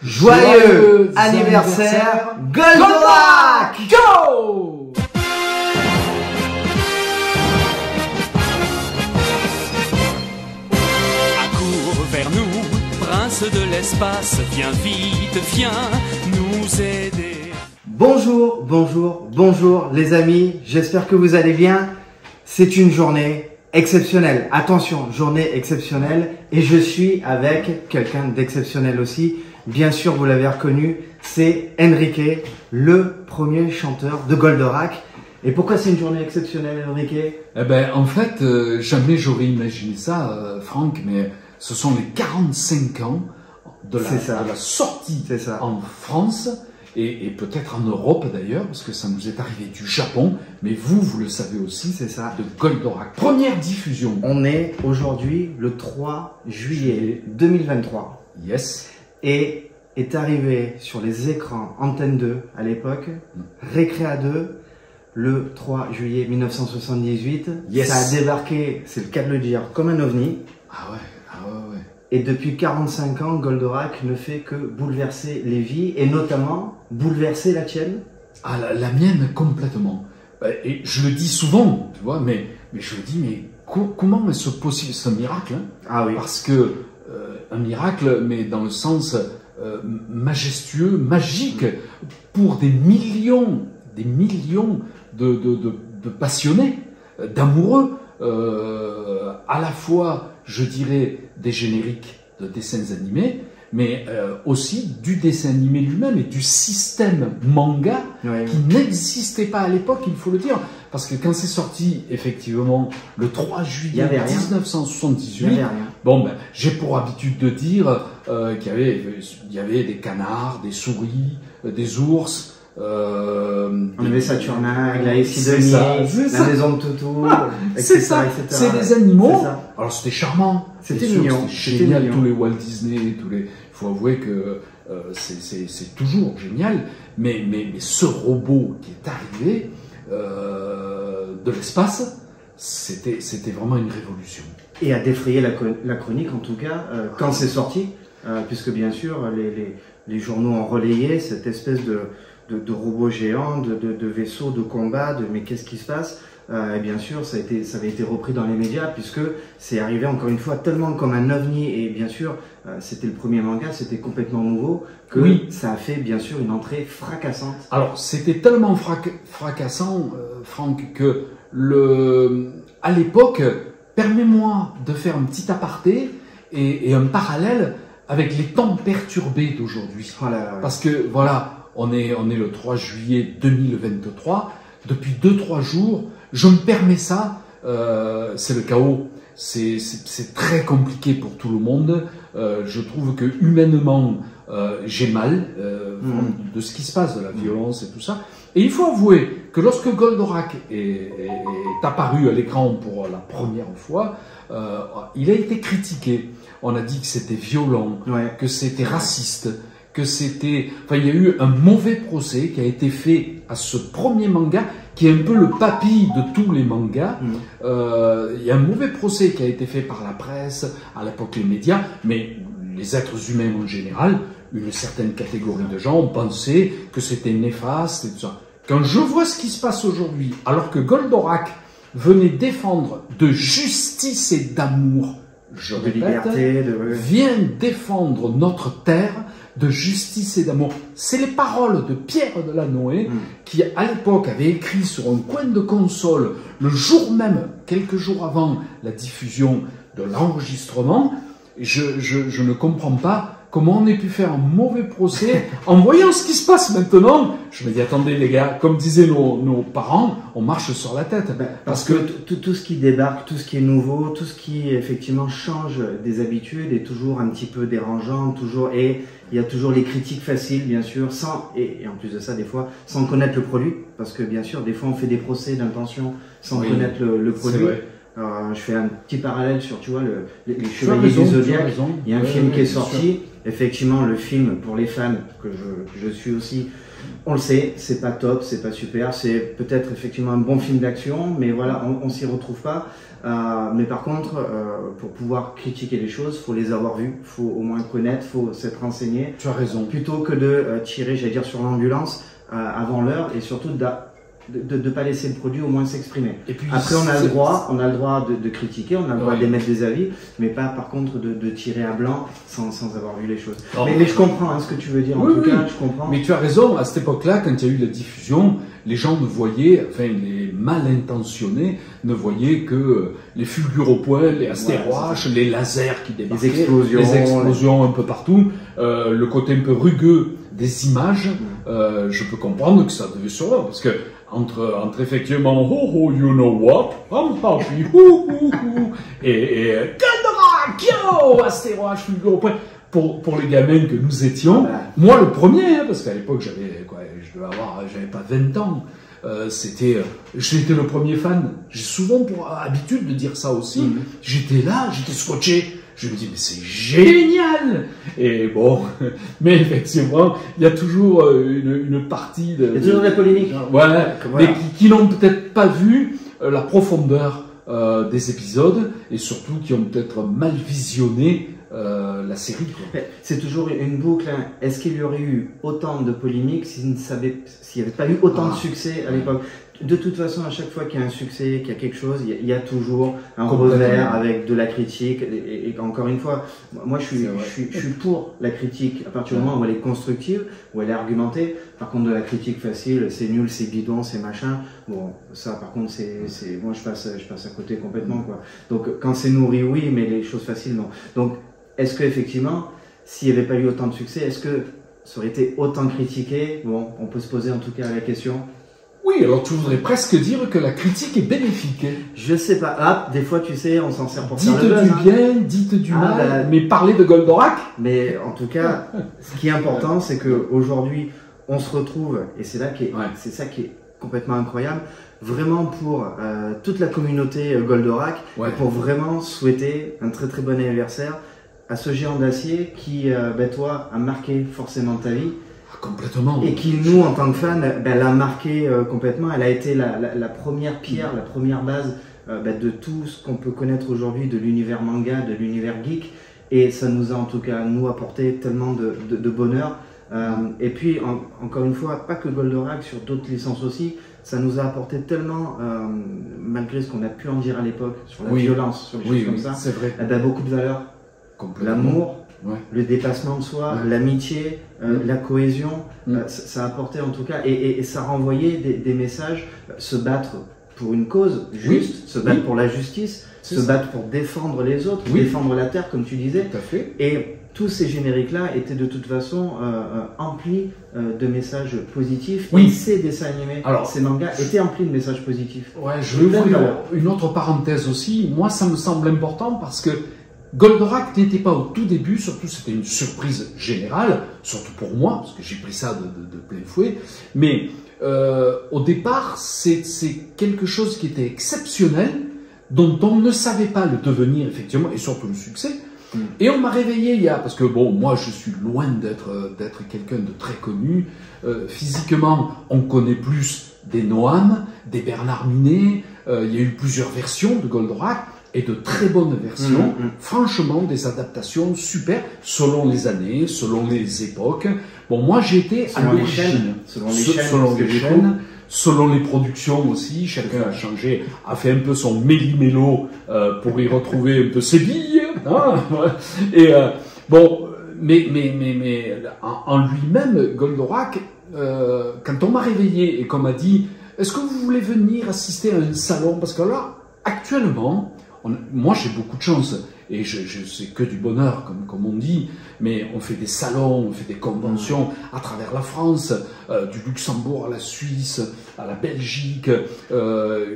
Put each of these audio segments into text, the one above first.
Joyeux anniversaire Goldorak! Go! Accours vers nous, prince de l'espace, viens vite, viens nous aider. Bonjour, bonjour, bonjour les amis, j'espère que vous allez bien. C'est une journée exceptionnelle, attention, journée exceptionnelle, et je suis avec quelqu'un d'exceptionnel aussi. Bien sûr, vous l'avez reconnu, c'est Enrique, le premier chanteur de Goldorak. Et pourquoi c'est une journée exceptionnelle, Enrique? Eh ben, en fait, jamais j'aurais imaginé ça, Franck, mais ce sont les 45 ans de la sortie en France et peut-être en Europe d'ailleurs, parce que ça nous est arrivé du Japon, mais vous le savez aussi, c'est ça, de Goldorak. Première diffusion. On est aujourd'hui le 3 juillet 2023. Yes. Et est arrivé sur les écrans Antenne 2 à l'époque, Récréa 2, le 3 juillet 1978. Yes. Ça a débarqué, c'est le cas de le dire, comme un ovni. Ah ouais. Et depuis 45 ans, Goldorak ne fait que bouleverser les vies, et notamment bouleverser la tienne. Ah, la mienne complètement. Et je le dis souvent, tu vois, mais je le dis, mais comment est-ce possible? C'est un miracle, hein? Ah oui. Parce que un miracle, mais dans le sens majestueux, magique, pour des millions de passionnés, d'amoureux, à la fois, je dirais, des génériques de dessins animés, mais aussi du dessin animé lui-même et du système manga qui n'existait pas à l'époque, il faut le dire. Parce que quand c'est sorti, effectivement, le 3 juillet 1978, bon, ben, j'ai pour habitude de dire qu'il y avait des canards, des souris, des ours. On avait Saturnin, la Sidonie, la maison de Toutou, c'est ça, c'est des animaux. Alors c'était charmant, c'était mignon, c'était génial, tous les Walt Disney, il faut avouer que c'est toujours génial, mais ce robot qui est arrivé de l'espace, c'était vraiment une révolution. Et a défrayé la chronique en tout cas quand c'est sorti, puisque bien sûr les journaux ont relayé cette espèce de robots géants, de vaisseaux de combat, mais qu'est-ce qui se passe? Et bien sûr, ça avait été repris dans les médias, puisque c'est arrivé encore une fois tellement comme un ovni, et bien sûr, c'était le premier manga, c'était complètement nouveau, que ça a fait bien sûr une entrée fracassante. Alors, c'était tellement fracassant, Franck, que à l'époque, permets-moi de faire un petit aparté et un parallèle avec les temps perturbés d'aujourd'hui. Parce que, voilà, on est le 3 juillet 2023. Depuis 2-3 jours, je me permets ça. C'est le chaos. C'est très compliqué pour tout le monde. Je trouve que humainement, j'ai mal de ce qui se passe, de la violence et tout ça. Et il faut avouer que lorsque Goldorak est apparu à l'écran pour la première fois, il a été critiqué. On a dit que c'était violent, que c'était raciste, que c'était... Enfin, il y a eu un mauvais procès qui a été fait à ce premier manga, qui est un peu le papy de tous les mangas. Il y a un mauvais procès qui a été fait par la presse, à l'époque les médias, mais les êtres humains en général, une certaine catégorie de gens ont pensé que c'était néfaste et tout ça. Quand je vois ce qui se passe aujourd'hui, alors que Goldorak venait défendre de justice et d'amour, je répète, vient défendre notre terre de justice et d'amour. C'est les paroles de Pierre Delanoë qui, à l'époque, avait écrit sur un coin de console, le jour même, quelques jours avant la diffusion de l'enregistrement. Je ne comprends pas comment on ait pu faire un mauvais procès en voyant ce qui se passe maintenant. Je me dis, attendez les gars, comme disaient nos parents, on marche sur la tête. Parce que tout ce qui débarque, tout ce qui est nouveau, tout ce qui effectivement change des habitudes est toujours un petit peu dérangeant, et il y a toujours les critiques faciles, bien sûr, et en plus de ça, des fois, sans connaître le produit, parce que bien sûr, des fois, on fait des procès d'intention sans connaître le produit. Je fais un petit parallèle sur, tu vois, les Chevaliers du Zodiac. Il y a un film qui est sorti. Effectivement, le film, pour les fans, que je suis aussi, On le sait, c'est pas top, c'est pas super, c'est peut-être effectivement un bon film d'action, mais voilà, on s'y retrouve pas. Mais par contre, pour pouvoir critiquer les choses, faut les avoir vues, faut au moins connaître, faut s'être renseigné. Tu as raison. Plutôt que de tirer, j'allais dire, sur l'ambulance avant l'heure, et surtout de pas laisser le produit au moins s'exprimer. Et puis, après, on a le droit de critiquer, on a le droit d'émettre des avis, mais pas par contre de tirer à blanc sans avoir vu les choses. Mais je comprends hein, ce que tu veux dire, en tout cas, je comprends. Mais tu as raison, à cette époque-là, quand il y a eu la diffusion, les gens ne voyaient, enfin les mal intentionnés, ne voyaient que les fulgures au poing, les astéroïdes, les lasers qui débarquaient, les explosions un peu partout, le côté un peu rugueux des images. Je peux comprendre que ça devait survivre, parce que entre effectivement oh you know what, I'm happy, et Goldorak, yo, astéroïde, fulgure au poing. Pour les gamins que nous étions, moi le premier, hein, parce qu'à l'époque j'avais pas 20 ans, j'étais le premier fan. J'ai souvent pour habitude de dire ça aussi. J'étais là, j'étais scotché. Je me dis mais c'est génial. Et bon, mais effectivement, il y a toujours une partie de. Il y a toujours de la polémique. Ouais, mais qui n'ont peut-être pas vu la profondeur des épisodes et surtout qui ont peut-être mal visionné la série. C'est toujours une boucle. Hein. Est-ce qu'il y aurait eu autant de polémiques s'il n'y avait pas eu autant de succès à l'époque? De toute façon, à chaque fois qu'il y a un succès, qu'il y a quelque chose, il y a toujours un revers avec de la critique. Et encore une fois, moi je suis pour la critique à partir du moment où elle est constructive, où elle est argumentée. Par contre, de la critique facile, c'est nul, c'est bidon, c'est machin. Bon, ça par contre, moi je passe à côté complètement quoi. Donc quand c'est nourri, oui, mais les choses faciles, non. Donc est-ce que effectivement, s'il n'y avait pas eu autant de succès, est-ce que ça aurait été autant critiqué? Bon, on peut se poser en tout cas la question. Oui, alors tu voudrais presque dire que la critique est bénéfique. Je sais pas. Ah, des fois, tu sais, on s'en sert pour faire le buzz. Dites du bien, dites du mal, mais parlez de Goldorak. Mais en tout cas, ce qui est important, c'est que aujourd'hui, on se retrouve, et c'est ça qui est complètement incroyable, vraiment pour toute la communauté Goldorak, et pour vraiment souhaiter un très très bon anniversaire à ce géant d'acier qui, toi, a marqué forcément ta vie. Complètement. Et qui, nous, en tant que fans, l'a marqué complètement. Elle a été la première pierre, la première base de tout ce qu'on peut connaître aujourd'hui de l'univers manga, de l'univers geek. Et ça nous a, en tout cas, nous, apporté tellement de bonheur. Et puis, encore une fois, pas que Goldorak, sur d'autres licences aussi, ça nous a apporté tellement, malgré ce qu'on a pu en dire à l'époque, sur la violence, sur les choses comme ça, c'est vrai. Beaucoup de valeurs. L'amour. Le dépassement de soi, l'amitié, la cohésion, ça a apporté en tout cas, et ça renvoyait des messages, se battre pour une cause juste, se battre pour la justice, se battre pour défendre les autres, défendre la terre comme tu disais. Tout à fait. Et tous ces génériques-là étaient de toute façon emplis de messages positifs. Et ces dessins animés, ces mangas étaient emplis de messages positifs. Ouais, je vais ouvrir une autre parenthèse aussi. Moi, ça me semble important parce que Goldorak n'était pas au tout début, surtout c'était une surprise générale, surtout pour moi, parce que j'ai pris ça de plein fouet, mais au départ c'est quelque chose qui était exceptionnel, dont on ne savait pas le devenir effectivement, et surtout le succès. Et on m'a réveillé parce que bon, moi je suis loin d'être quelqu'un de très connu, physiquement on connaît plus des Noam, des Bernard Minet, il y a eu plusieurs versions de Goldorak, et de très bonnes versions, franchement des adaptations super, selon les années, selon les époques. Bon, moi j'ai été à l'origine, selon les chaînes, selon les productions aussi, chacun a changé, a fait un peu son méli-mélo pour y retrouver un peu ses billes. Hein, et bon, mais en lui-même, Goldorak, quand on m'a réveillé et qu'on m'a dit « Est-ce que vous voulez venir assister à un salon ?» Parce que là, actuellement, moi j'ai beaucoup de chance et c'est que du bonheur comme on dit, mais on fait des salons, on fait des conventions à travers la France, du Luxembourg à la Suisse, à la Belgique,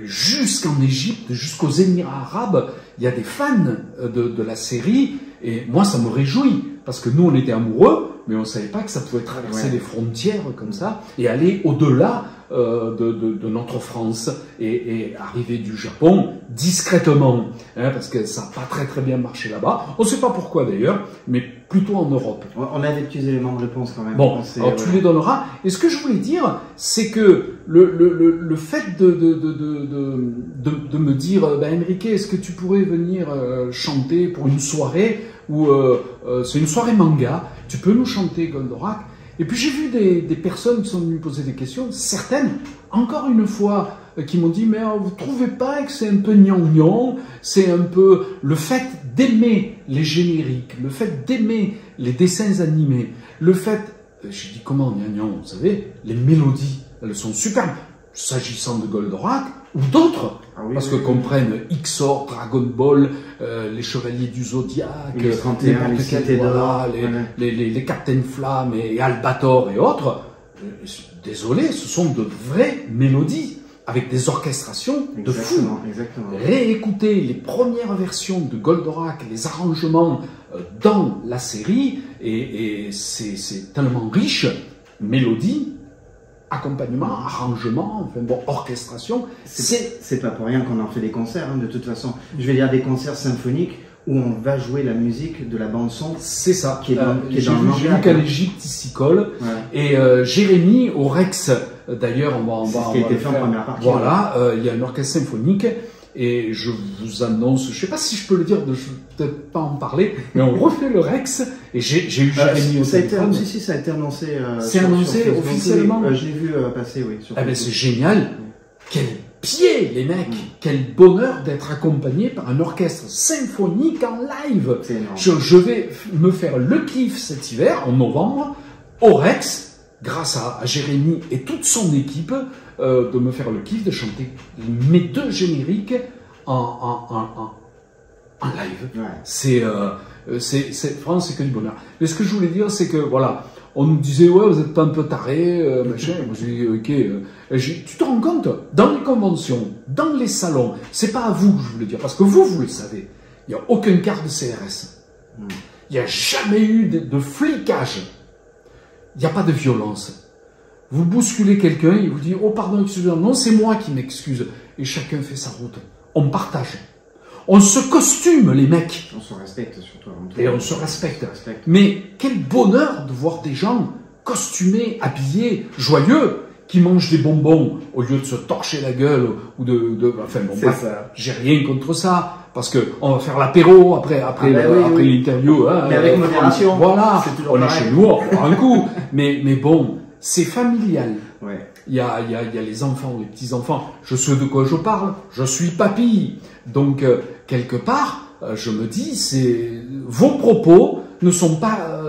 jusqu'en Égypte, jusqu'aux Émirats arabes. Il y a des fans de la série et moi ça me réjouit parce que nous on était amoureux, mais on savait pas que ça pouvait traverser les frontières comme ça et aller au-delà de notre France et arriver du Japon discrètement, hein, parce que ça n'a pas très bien marché là-bas. On ne sait pas pourquoi d'ailleurs, mais plutôt en Europe. On a des petits éléments de réponse quand même. Bon, alors tu les donneras. Et ce que je voulais dire, c'est que le fait de me dire, Enrique, est-ce que tu pourrais venir chanter pour une soirée où c'est une soirée manga, tu peux nous chanter Goldorak? Et puis j'ai vu des personnes qui sont venues me poser des questions, certaines, encore une fois, qui m'ont dit, mais vous trouvez pas que c'est un peu gnangnan? C'est un peu le fait d'aimer les génériques, le fait d'aimer les dessins animés, le fait, j'ai dit comment gnangnan, vous savez, les mélodies, elles sont superbes, s'agissant de Goldorak ou d'autres, parce que comprennent Xor, Dragon Ball, les Chevaliers du Zodiaque, les 31, les Captain Flamme et Albator et autres. Désolé, ce sont de vraies mélodies avec des orchestrations de fou. Réécoutez les premières versions de Goldorak, les arrangements dans la série, et c'est tellement riche, mélodie, accompagnement, arrangement, enfin bon, orchestration. C'est pas pour rien qu'on en fait des concerts, hein, de toute façon. Je vais dire des concerts symphoniques où on va jouer la musique de la bande son. C'est ça. Qui est dans le manga. J'ai vu qu'à l'Égypte, il s'y colle. Et Jérémy, au Rex, d'ailleurs, on va ce qui a été fait en première partie. Voilà, il y a un orchestre symphonique. Et je vous annonce, je sais pas si je peux le dire, je ne vais peut-être pas en parler, mais on refait le Rex, et j'ai eu Jérémy au téléphone. Si, ça a été annoncé. C'est annoncé officiellement. Je l'ai vu passer, oui. Ah ben c'est génial. Quel pied, les mecs. Quel bonheur d'être accompagné par un orchestre symphonique en live. C'est énorme. Je vais me faire le kiff cet hiver, en novembre, au Rex, grâce à Jérémy et toute son équipe, de me faire le kiff de chanter mes deux génériques en live. Franchement, c'est que du bonheur. Mais ce que je voulais dire, c'est que voilà, on nous disait, ouais, vous êtes pas un peu taré, machin. Moi, j'ai dit, ok. Tu te rends compte, dans les conventions, dans les salons, c'est pas à vous que je voulais dire, parce que vous le savez, il n'y a aucun quart de CRS. Il n'y a jamais eu de flicage. Il n'y a pas de violence. Vous bousculez quelqu'un, il vous dit « Oh pardon, excusez-moi, non, c'est moi qui m'excuse. » Et chacun fait sa route. On partage. On se costume, les mecs. On se respecte surtout. Et on se respecte. Mais quel bonheur de voir des gens costumés, habillés, joyeux, qui mangent des bonbons au lieu de se torcher la gueule ou enfin bon, bref, j'ai rien contre ça. Parce que on va faire l'apéro après l'interview. Hein, mais avec modération. Voilà. On est chez nous, on va boire un coup. Mais bon. C'est familial. Il y a les enfants, les petits-enfants. Je sais de quoi je parle. Je suis papy. Donc, quelque part, je me dis, vos propos ne sont pas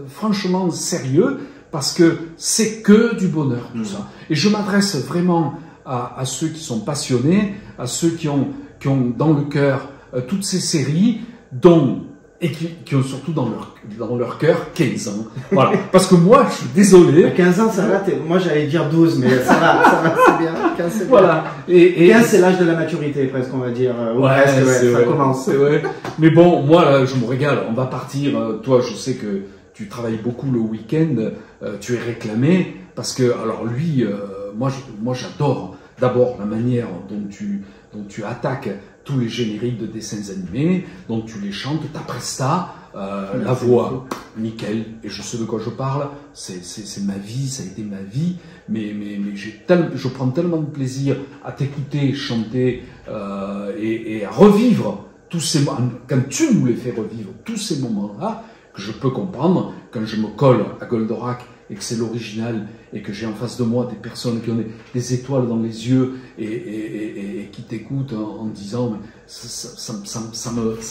franchement sérieux parce que c'est que du bonheur, tout ça. Et je m'adresse vraiment à ceux qui sont passionnés, à ceux qui ont dans le cœur toutes ces séries et qui ont surtout dans leur cœur 15 ans. Voilà. Parce que moi, je suis désolé. À 15 ans, ça va. Moi, j'allais dire 12, mais ça va, c'est bien. 15, c'est voilà. Et 15, c'est l'âge de la maturité, presque, on va dire. Ça commence. C'est vrai. Mais bon, moi, là, je me régale. On va partir. Toi, je sais que tu travailles beaucoup le week-end. Tu es réclamé. Parce que, alors lui, moi, j'adore d'abord la manière dont tu attaques tous les génériques de dessins animés, dont tu les chantes, ta presta, la voix, nickel, et je sais de quoi je parle, c'est ma vie, ça a été ma vie, mais je prends tellement de plaisir à t'écouter chanter et à revivre tous ces moments, quand tu nous les fais revivre, tous ces moments-là, que je peux comprendre, quand je me colle à Goldorak et que c'est l'original, et que j'ai en face de moi des personnes qui ont des étoiles dans les yeux et qui t'écoutent en disant ça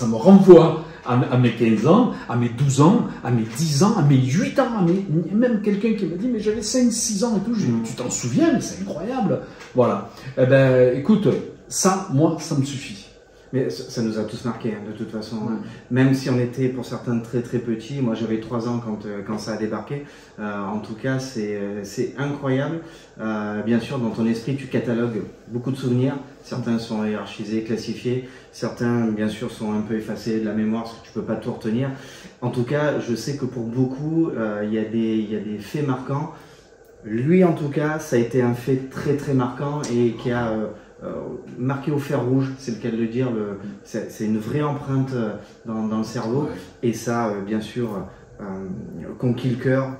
me renvoie à mes 15 ans, à mes 12 ans, à mes 10 ans, à mes 8 ans, même quelqu'un qui m'a dit mais j'avais 5-6 ans et tout, tu t'en souviens, mais c'est incroyable. Voilà. Eh ben, écoute, ça, moi, ça me suffit. Mais ça nous a tous marqué, hein, de toute façon. Même si on était pour certains très très petits, moi j'avais 3 ans quand ça a débarqué. En tout cas, c'est incroyable. Bien sûr, dans ton esprit, tu catalogues beaucoup de souvenirs. Certains sont hiérarchisés, classifiés. Certains, bien sûr, sont un peu effacés de la mémoire parce que tu peux pas tout retenir. En tout cas, je sais que pour beaucoup, il y a des faits marquants. Lui, en tout cas, ça a été un fait très très marquant et qui a marqué au fer rouge, c'est le cas de le dire. C'est une vraie empreinte dans le cerveau. Et ça, bien sûr, conquis le cœur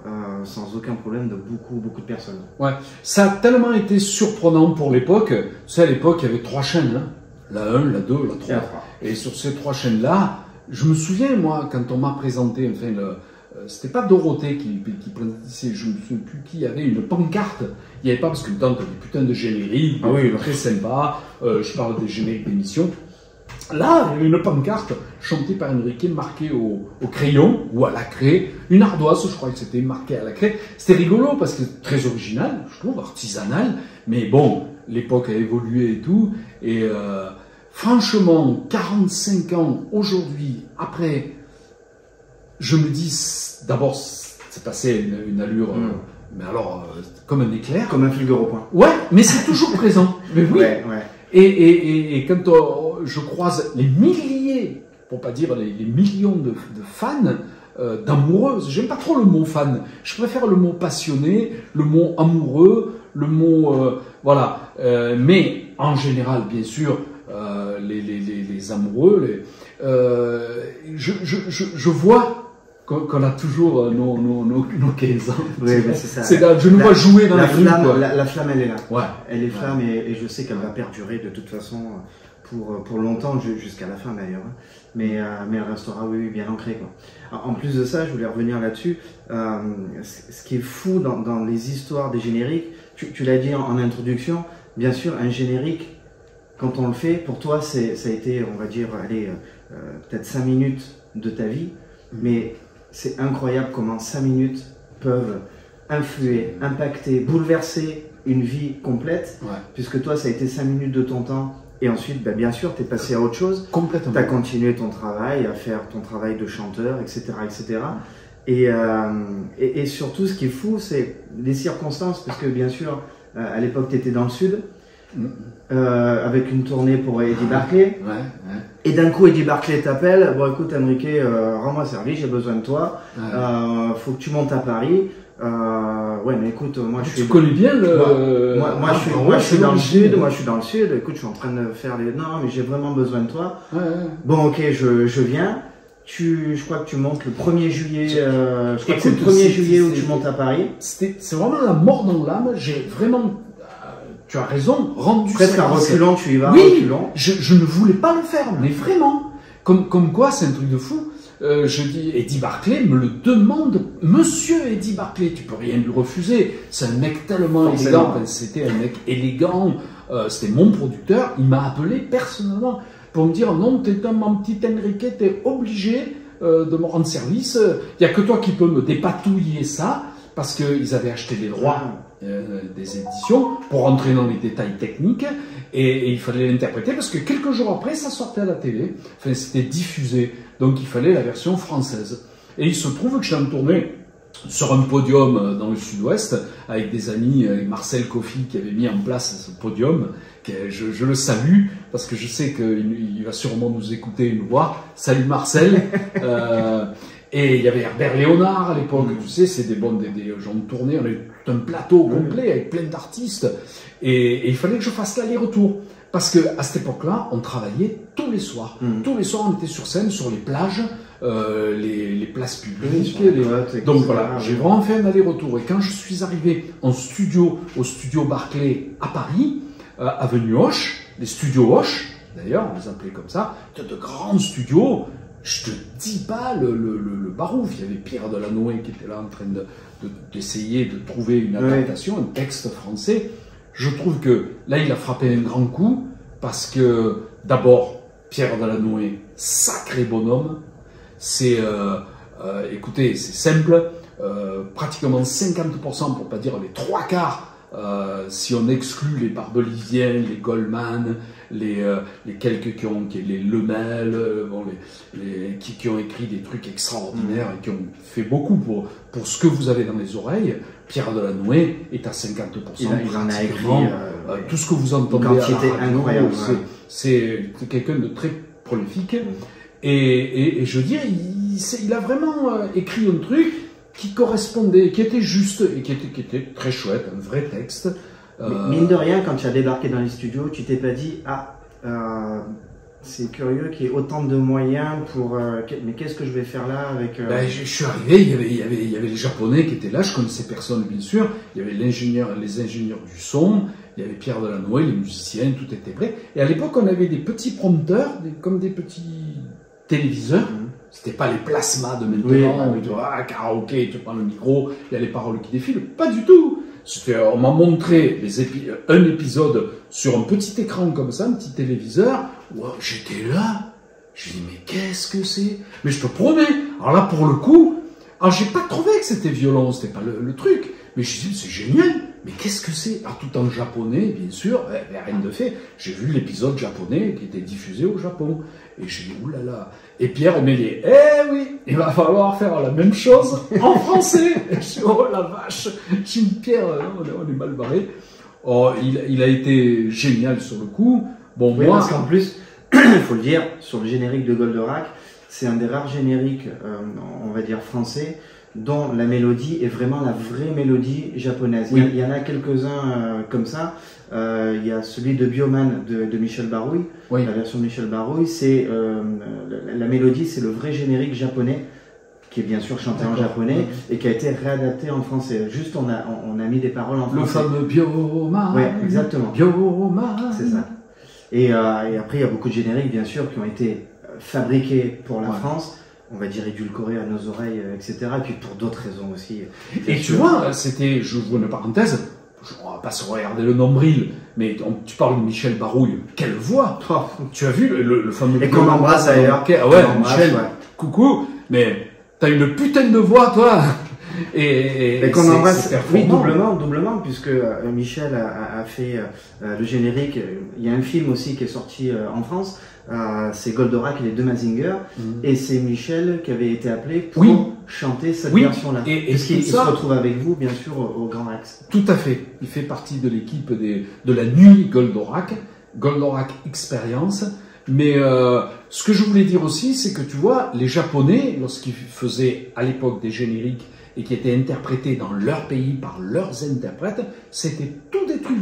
sans aucun problème de beaucoup de personnes. Ouais, ça a tellement été surprenant pour l'époque. Tu sais, à l'époque, il y avait 3 chaînes, hein. La 1, la 2, la 3. Et sur ces 3 chaînes-là, je me souviens, moi, quand on m'a présenté, enfin, c'était pas Dorothée qui présentait, je me souviens plus qui, il y avait une pancarte. Il n'y avait pas, parce que dedans, tu as des putains de génériques, très sympa. Je parle des génériques d'émissions. Là, il y avait une pancarte chantée par Enrique, marquée au crayon ou à la craie. Une ardoise, je crois que c'était marqué à la craie. C'était rigolo parce que très original, je trouve, artisanal. Mais bon, l'époque a évolué et tout. Et franchement, 45 ans aujourd'hui, après, je me dis, d'abord, c'est passé une allure, mais alors, comme un éclair. Comme un fulgure au point. Ouais, mais c'est toujours présent. Mais oui. Ouais. Et quand je croise les milliers, pour pas dire les millions de fans, d'amoureux, j'aime pas trop le mot fan, je préfère le mot passionné, le mot amoureux, le mot voilà. Mais en général, bien sûr, les amoureux, je vois qu'on a toujours nos 15 ans. Oui, c'est ça. Je nous vois jouer dans la rue. La flamme, elle est là. Ouais. Elle est flamme et je sais qu'elle va perdurer de toute façon pour longtemps, jusqu'à la fin d'ailleurs. Mais elle restera, oui, bien ancrée, quoi. En plus de ça, je voulais revenir là-dessus. Ce qui est fou dans les histoires des génériques, tu l'as dit en introduction, bien sûr, un générique, quand on le fait, pour toi, ça a été, on va dire, peut-être 5 minutes de ta vie, mais c'est incroyable comment 5 minutes peuvent influer, impacter, bouleverser une vie complète, puisque toi, ça a été 5 minutes de ton temps, et ensuite, bien sûr, tu es passé à autre chose. Complètement. Tu as continué ton travail, à faire ton travail de chanteur, etc. etc. Et surtout, ce qui est fou, c'est les circonstances, parce que bien sûr, à l'époque, tu étais dans le sud, avec une tournée pour Eddie Barclay. Et d'un coup, Eddie Barclay t'appelle. Bon, écoute, Enrique, rends-moi service, j'ai besoin de toi. Faut que tu montes à Paris. Ouais, mais écoute, moi je suis. Tu connais bien le. Moi, je suis dans le sud. Moi, je suis dans le sud. Écoute, je suis en train de faire les. Non, mais j'ai vraiment besoin de toi. Bon, ok, je viens. Je crois que tu montes le 1er juillet. Je crois que c'est le 1er juillet où tu montes à Paris. C'est vraiment la mort dans l'âme. J'ai vraiment. Tu as raison, rendu presque à reculons, tu y vas, oui, reculons. Je ne voulais pas le faire, mais vraiment. Comme quoi, c'est un truc de fou. Je dis, Eddie Barclay me le demande. Monsieur Eddie Barclay, tu peux rien lui refuser. C'est un mec tellement élégant. C'était un mec élégant. C'était mon producteur. Il m'a appelé personnellement pour me dire, non, t'es mon petit Enrique, t'es obligé de me rendre service. Il n'y a que toi qui peux me dépatouiller ça. Parce qu'ils avaient acheté les droits des éditions pour rentrer dans les détails techniques et il fallait l'interpréter parce que quelques jours après ça sortait à la télé, enfin c'était diffusé, donc il fallait la version française. Et il se trouve que j'ai tourné sur un podium dans le sud-ouest avec des amis, Marcel Coffy qui avait mis en place ce podium, que je le salue parce que je sais qu'il va sûrement nous écouter une voix. Salut Marcel. Et il y avait Herbert Léonard à l'époque, tu sais, c'est des gens de tournée, on avait tout un plateau complet avec plein d'artistes. Et il fallait que je fasse l'aller-retour. Parce qu'à cette époque-là, on travaillait tous les soirs. Tous les soirs, on était sur scène, sur les plages, les places publiques. Donc voilà, j'ai vraiment fait un aller-retour. Et quand je suis arrivé au studio Barclay à Paris, avenue Hoche, les studios Hoche, d'ailleurs, on les appelait comme ça, de grands studios. Je te dis pas le barouf. Il y avait Pierre Delanoë qui était là en train d'essayer de trouver une adaptation, un texte français. Je trouve que là, il a frappé un grand coup parce que d'abord, Pierre Delanoë, sacré bonhomme. C'est, écoutez, c'est simple. Pratiquement 50%, pour pas dire les 3 quarts si on exclut les Barbeliviens, les Goldman, les quelques les Lemel, bon, qui ont écrit des trucs extraordinaires et qui ont fait beaucoup pour ce que vous avez dans les oreilles, Pierre Delanoë est à 50%. Il en a écrit tout ce que vous entendez à la radio, incroyable. C'est quelqu'un de très prolifique. Et je veux dire, il a vraiment écrit un truc qui correspondait, qui était juste et qui était très chouette, un vrai texte. Mine de rien, quand tu as débarqué dans les studios, tu t'es pas dit c'est curieux qu'il y ait autant de moyens pour. Mais qu'est-ce que je vais faire là avec. Je suis arrivé, il y avait les Japonais qui étaient là, je connaissais personne bien sûr. Il y avait les ingénieurs du son, il y avait Pierre Delanoë, les musiciens, tout était prêt. Et à l'époque, on avait des petits prompteurs, comme des petits téléviseurs. C'était pas les plasmas de maintenant, où tu vois, karaoké, tu prends le micro, il y a les paroles qui défilent. Pas du tout. On m'a montré un épisode sur un petit écran comme ça, un petit téléviseur. Wow, j'étais là. Je dis, mais qu'est-ce que c'est? Mais je te promets. Alors là, pour le coup, j'ai pas trouvé que c'était violent, c'était pas le truc. Mais je dis, c'est génial. Mais qu'est-ce que c'est? Alors tout en japonais, bien sûr, rien de fait. J'ai vu l'épisode japonais qui était diffusé au Japon. Et j'ai dit, oulala. Et Pierre m'a dit, eh oui, il va falloir faire la même chose en français. Et je dis, oh la vache. J'ai dit, Pierre, on est mal barré. Oh, il a été génial sur le coup. Bon, oui, moi. Parce qu'en plus, il faut le dire, sur le générique de Goldorak, c'est un des rares génériques, on va dire français, dont la mélodie est vraiment la vraie mélodie japonaise. Oui. Il y en a quelques-uns comme ça. Il y a celui de Bioman de Michel Barouille, Oui. la version de Michel Barouille. C'est la mélodie, c'est le vrai générique japonais, qui est bien sûr chanté en japonais et qui a été réadapté en français. Juste, on a mis des paroles en français. Le fameux Bioman. Ouais, exactement. Bioman. C'est ça. Et après, il y a beaucoup de génériques, bien sûr, qui ont été fabriqués pour la France, on va dire édulcorés à nos oreilles, etc. Et puis pour d'autres raisons aussi. Et tu vois, c'était, je vous une parenthèse, on va pas se regarder le nombril, mais tu parles de Michel Barouille, quelle voix! Tu as vu le fameux... Et qu'on embrasse d'ailleurs. Ouais, Michel, coucou, mais t'as une putain de voix, toi! Et qu'on embrasse, oui, doublement, puisque Michel a fait le générique. Il y a un film aussi qui est sorti en France, c'est Goldorak et les deux Mazinger, et c'est Michel qui avait été appelé pour chanter cette version-là. Et puisqu'il se retrouve avec vous, bien sûr, au Grand Rex. Tout à fait. Il fait partie de l'équipe de la nuit Goldorak Experience. Mais ce que je voulais dire aussi, c'est que tu vois, les Japonais, lorsqu'ils faisaient à l'époque des génériques et qui étaient interprétés dans leur pays par leurs interprètes, c'était tous des trucs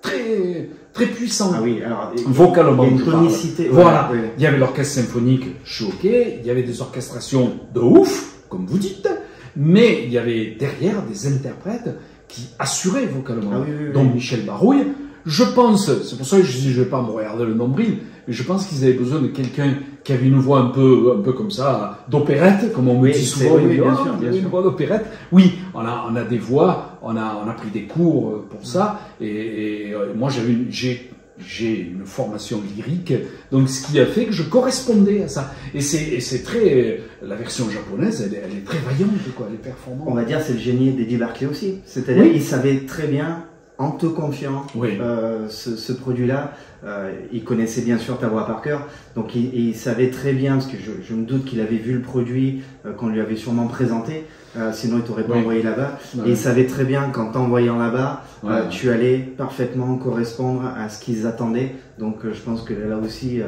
très, très puissants. Ah oui, alors, vocalement. Il y a une tonicité. Voilà. Ouais. Il y avait l'orchestre symphonique choqué, il y avait des orchestrations de ouf, comme vous dites, mais il y avait derrière des interprètes qui assuraient vocalement. Ah oui. Donc Michel Barouille, je pense, c'est pour ça que je dis, je vais pas me regarder le nombril, mais je pense qu'ils avaient besoin de quelqu'un qui avait une voix un peu comme ça, d'opérette, comme on me dit souvent. Bien sûr. Une voix d'opérette. Oui, on a des voix, on a pris des cours pour ça, et moi j'ai une formation lyrique, donc ce qui a fait que je correspondais à ça. Et c'est très, la version japonaise, elle est très vaillante, quoi, elle est performante. On va dire c'est le génie d'Eddie Barclay aussi. C'est-à-dire il savait très bien, en te confiant ce produit-là, il connaissait bien sûr ta voix par cœur, donc il savait très bien, parce que je me doute qu'il avait vu le produit, qu'on lui avait sûrement présenté, sinon il t'aurait pas envoyé là-bas, et il savait très bien qu'en t'envoyant là-bas, tu allais parfaitement correspondre à ce qu'ils attendaient, donc je pense que là aussi,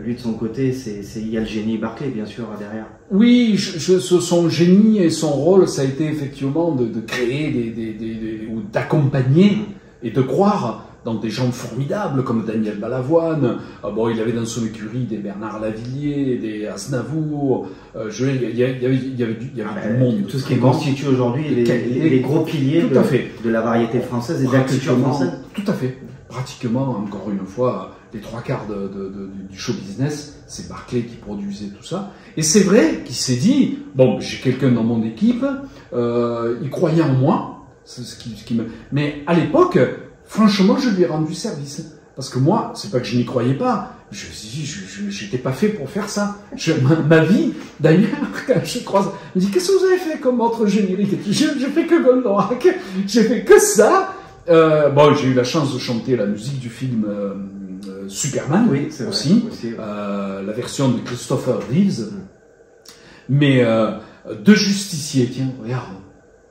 lui de son côté, il y a le génie Barclay bien sûr derrière. Oui, son génie et son rôle, ça a été effectivement de créer ou d'accompagner et de croire dans des gens formidables comme Daniel Balavoine. Bon, il avait dans son écurie des Bernard Lavilliers, des Aznavour. Il y avait du monde. Tout ce qui constitue aujourd'hui les gros piliers de la variété française et de la culture française. Tout à fait. Pratiquement, encore une fois, les trois quarts du show business, c'est Barclay qui produisait tout ça. Et c'est vrai qu'il s'est dit, bon, j'ai quelqu'un dans mon équipe, il croyait en moi. Mais à l'époque, franchement, je lui ai rendu service. Parce que moi, c'est pas que je n'y croyais pas. Je me suis dit, j'étais pas fait pour faire ça. Ma vie, d'ailleurs, quand je croise, je me dis, qu'est-ce que vous avez fait comme autre générique? J'ai fait que Goldorak. J'ai fait que ça. Bon, j'ai eu la chance de chanter la musique du film Superman, Oui, c'est vrai, aussi, aussi, ouais. la version de Christopher Reeves. Mais deux justiciers, tiens, regarde,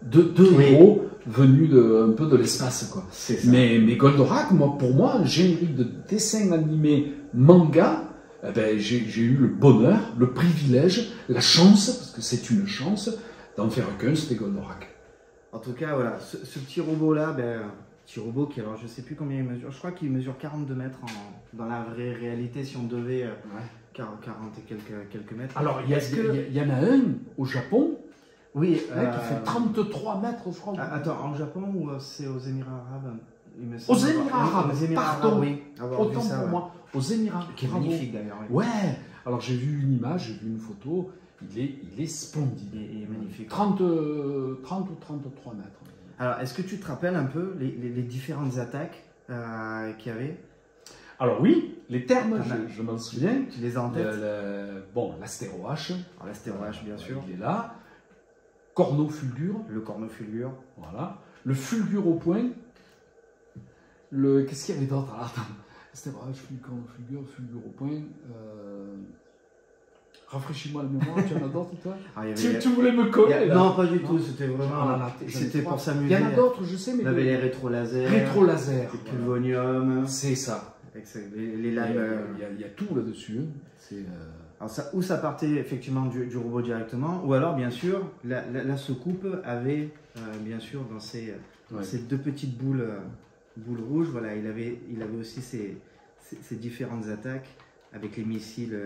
deux Oui. héros venus un peu de l'espace, quoi. C'est ça. Mais Goldorak, pour moi, un générique de dessin animé manga, eh ben, j'ai eu le bonheur, le privilège, la chance, parce que c'est une chance, d'en faire qu'un, c'était Goldorak. En tout cas, voilà, ce petit robot-là, petit robot qui, alors je sais plus combien il mesure, je crois qu'il mesure 42 mètres dans la vraie réalité, si on devait 40 et quelques mètres. Alors, il y en a un au Japon, Oui, qui fait 33 mètres, je crois. Attends, en Japon ou c'est aux Émirats Arabes il me Aux semble. Émirats Arabes, Aux Émirats pardon. Arabes, oui. Avoir vu Autant ça, pour ouais. moi, aux Émirats. Qui est Bravo. magnifique d'ailleurs. Oui. Ouais, alors j'ai vu une image, j'ai vu une photo, il est splendide. Il est magnifique. 30 ou 33 mètres. Alors, est-ce que tu te rappelles un peu les différentes attaques qu'il y avait? Alors oui, les termes, Ah, je m'en souviens. Tu les as en tête? Bon, l'astéro H. Alors, l'astéroche, bien sûr. Il est là. Corneau fulgure. Le cornofulgure. Voilà. Le fulgure au point. Qu'est-ce qu'il y avait d'autre? Attends. Astéro H, fulgure au point. Rafraîchis-moi la mémoire, tu en as d'autres, toi? Alors, il y avait Tu voulais me coller, là? Non, pas du tout, Non. c'était Ah, vraiment. là, là, C'était pour s'amuser. Il y en a d'autres, je sais, mais. On avait les rétro-lasers. Rétro-laser. Les pulvonium. C'est ça. Les Il y a, limes. il y a tout là-dessus. C'est. Alors ou ça partait effectivement du robot directement, ou alors bien sûr, la soucoupe avait bien sûr dans ces deux petites boules rouges, voilà, il avait aussi ces différentes attaques avec les missiles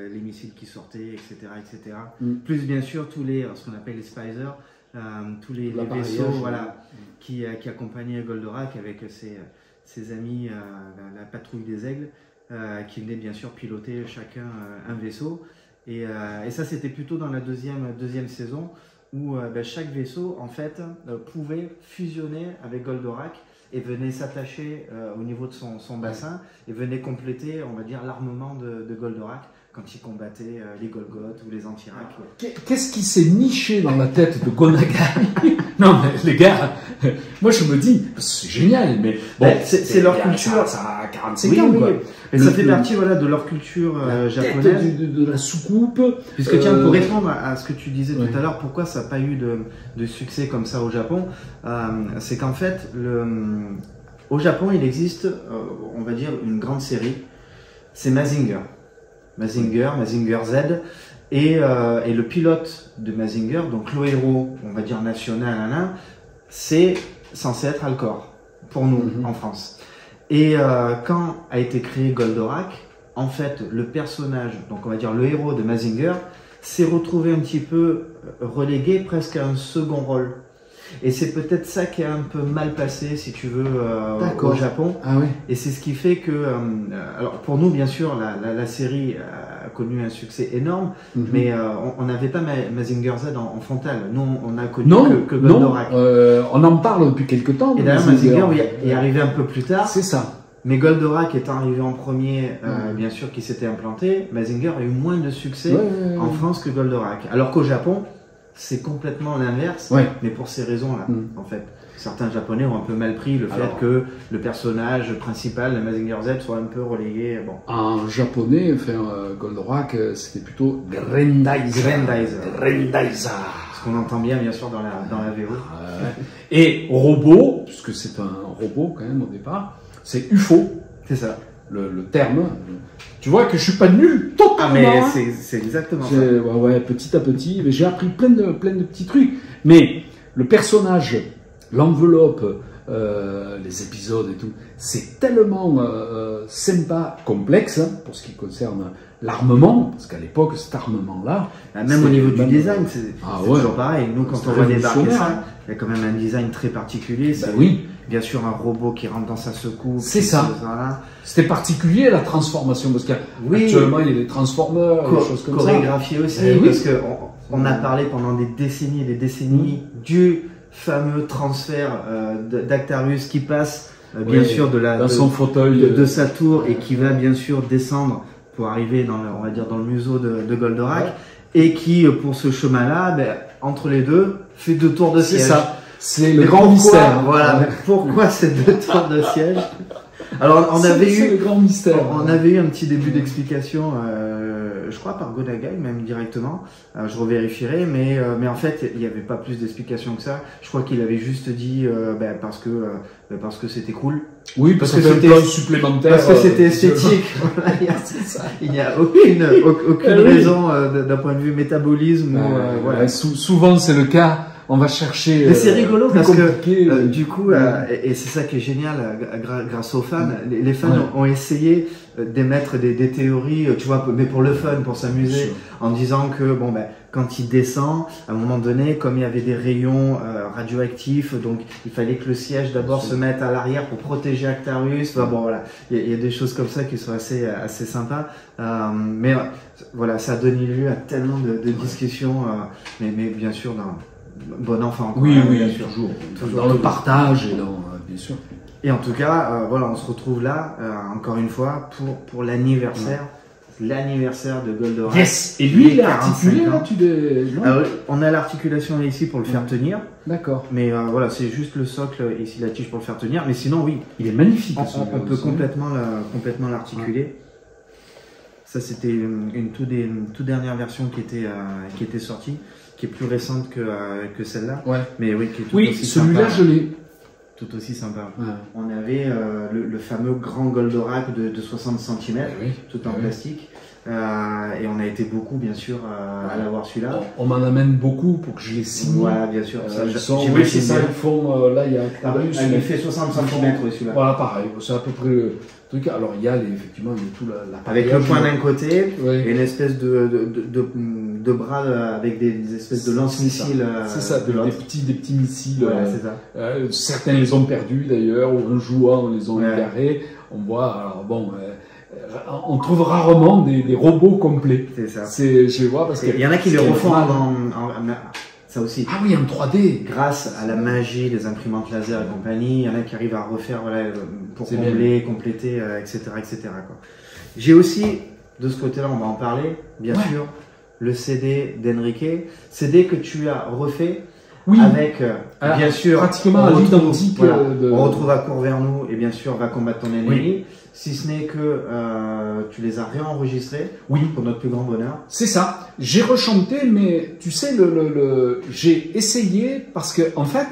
qui sortaient, etc. etc. Plus bien sûr ce qu'on appelle les Spicers, tous les vaisseaux voilà, qui accompagnaient Goldorak avec ses amis, la patrouille des aigles, qui venaient bien sûr piloter chacun un vaisseau. Et ça, c'était plutôt dans la deuxième saison où chaque vaisseau, en fait, pouvait fusionner avec Goldorak et venait s'attacher au niveau de son bassin et venait compléter, on va dire, l'armement de Goldorak quand il combattait les Golgoth ou les Antirak. Qu'est-ce qui s'est niché dans la tête de Gonagai? Non, mais les gars, moi je me dis, c'est génial, mais bon, c'est leur culture. Ça a 45 ans, quoi. Et ça fait partie voilà, de leur culture japonaise. De la soucoupe. Puisque tiens, pour répondre à ce que tu disais tout à l'heure, pourquoi ça n'a pas eu de succès comme ça au Japon, c'est qu'en fait, au Japon, il existe, on va dire, une grande série. C'est Mazinger Z. Et le pilote de Mazinger, donc le héros, on va dire national, c'est censé être Alcor, pour nous, en France. Et quand a été créé Goldorak, en fait, le personnage, donc on va dire le héros de Mazinger, s'est retrouvé un petit peu relégué presque à un second rôle. Et c'est peut-être ça qui a un peu mal passé, si tu veux, au Japon. Ah oui. Et c'est ce qui fait que, alors pour nous, bien sûr, la série a connu un succès énorme, mais on n'avait pas Mazinger Z en frontal. Nous, on a connu que Goldorak. On en parle depuis quelques temps. Et d'ailleurs, Mazinger est arrivé un peu plus tard. C'est ça. Mais Goldorak étant arrivé en premier, bien sûr, qui s'était implanté, Mazinger a eu moins de succès en France que Goldorak. Alors qu'au Japon, c'est complètement l'inverse, mais pour ces raisons-là, en fait. Certains Japonais ont un peu mal pris le fait que le personnage principal de Mazinger Z soit un peu relégué. Bon. En japonais, Goldorak, c'était plutôt Grandaiser. Ce qu'on entend bien sûr, dans la VO. Et robot, puisque c'est un robot quand même au départ, c'est UFO. C'est ça. Le terme. Tu vois que je suis pas nul totalement. Ah mais c'est exactement ça. Ouais, petit à petit, j'ai appris plein de petits trucs. Mais le personnage, l'enveloppe, les épisodes et tout, c'est tellement sympa, complexe pour ce qui concerne l'armement, parce qu'à l'époque, cet armement-là... Même au niveau du design, c'est toujours pareil. Nous, quand on voit débarquer ça, il y a quand même un design très particulier. Bien sûr, un robot qui rentre dans sa secoupe. C'est ça. C'était particulier, la transformation, parce qu'actuellement, il y a des transformers, des choses comme ça. Chorégraphié aussi, parce qu'on a parlé pendant des décennies et des décennies du fameux transfert d'Actarus qui passe, bien sûr, dans son fauteuil de sa tour et qui va, bien sûr, descendre pour arriver on va dire, dans le museau de Goldorak, et qui, pour ce chemin-là, entre les deux, fait 2 tours de siège. C'est ça. C'est le Mais grand pourquoi, mystère. voilà, mais pourquoi ces 2 tonnes de siège? Alors, on avait C'est eu, le grand mystère. on avait eu un petit début d'explication, je crois par Godagai, même directement. Je revérifierai, mais en fait, il n'y avait pas plus d'explications que ça. Je crois qu'il avait juste dit, parce que c'était cool. Oui, parce que c'était c'était un supplémentaire. Parce que c'était esthétique. Voilà, il n'y a aucune raison d'un point de vue métabolisme. Voilà. Souvent, c'est le cas. On va chercher. Mais c'est rigolo parce que oui. du coup, et c'est ça qui est génial, grâce aux fans, les fans ont essayé d'émettre des théories, tu vois, mais pour le fun, pour s'amuser, en disant que quand il descend, à un moment donné, comme il y avait des rayons radioactifs, donc il fallait que le siège d'abord se mette à l'arrière pour protéger Actarus. Enfin, bon, voilà, il y a des choses comme ça qui sont assez sympas. Mais voilà, ça a donné lieu à tellement de discussions, mais bien sûr bon enfant. Oui, bien sûr. Toujours dans le partage et dans, bien sûr. Et en tout cas, voilà, on se retrouve là, encore une fois, pour l'anniversaire. L'anniversaire de Goldorak. Yes. Et lui, il est articulé là, Alors, on a l'articulation ici pour le faire tenir. D'accord. Mais voilà, c'est juste le socle ici, la tige pour le faire tenir. Mais sinon, oui. Il est magnifique. On peut complètement l'articuler. Ça, c'était une toute dernière version qui était sortie, qui est plus récente que celle-là. Ouais. Mais oui, qui est tout aussi celui-là, je l'ai. Tout aussi sympa. Ouais. On avait le fameux grand Goldorak de 60 cm, tout en plastique. Et on a été beaucoup, bien sûr, à l'avoir celui-là. On m'en amène beaucoup pour que je les signe. Voilà, bien sûr. C'est ça, ils font. Là, il y a Actarus. Il fait 60 cm, celui-là. Voilà, pareil. C'est à peu près le truc. Alors, il y a effectivement, il y a tout la avec le point d'un côté, et une espèce de bras avec des espèces de lance-missiles. C'est ça, des petits missiles. Ouais, c'est ça. Certains les ont perdus d'ailleurs, ou en jouant, on les a égarés. On voit, alors bon. On trouve rarement des robots complets. C'est ça. Je vois parce qu'il y en a qui les refont ça aussi. Ah oui, en 3D. Grâce à la magie des imprimantes laser et compagnie, il y en a qui arrivent à refaire pour compléter, etc. quoi. J'ai aussi, de ce côté-là, on va en parler, bien sûr, le CD d'Enrique. CD que tu as refait. Oui. Avec, bien sûr, pratiquement à l'identique. On retrouve à Courvernou et bien sûr, va combattre ton ennemi. Oui. Si ce n'est que tu les as réenregistrés. Oui. Pour notre plus grand bonheur. C'est ça. J'ai rechanté, mais tu sais, j'ai essayé parce que, en fait,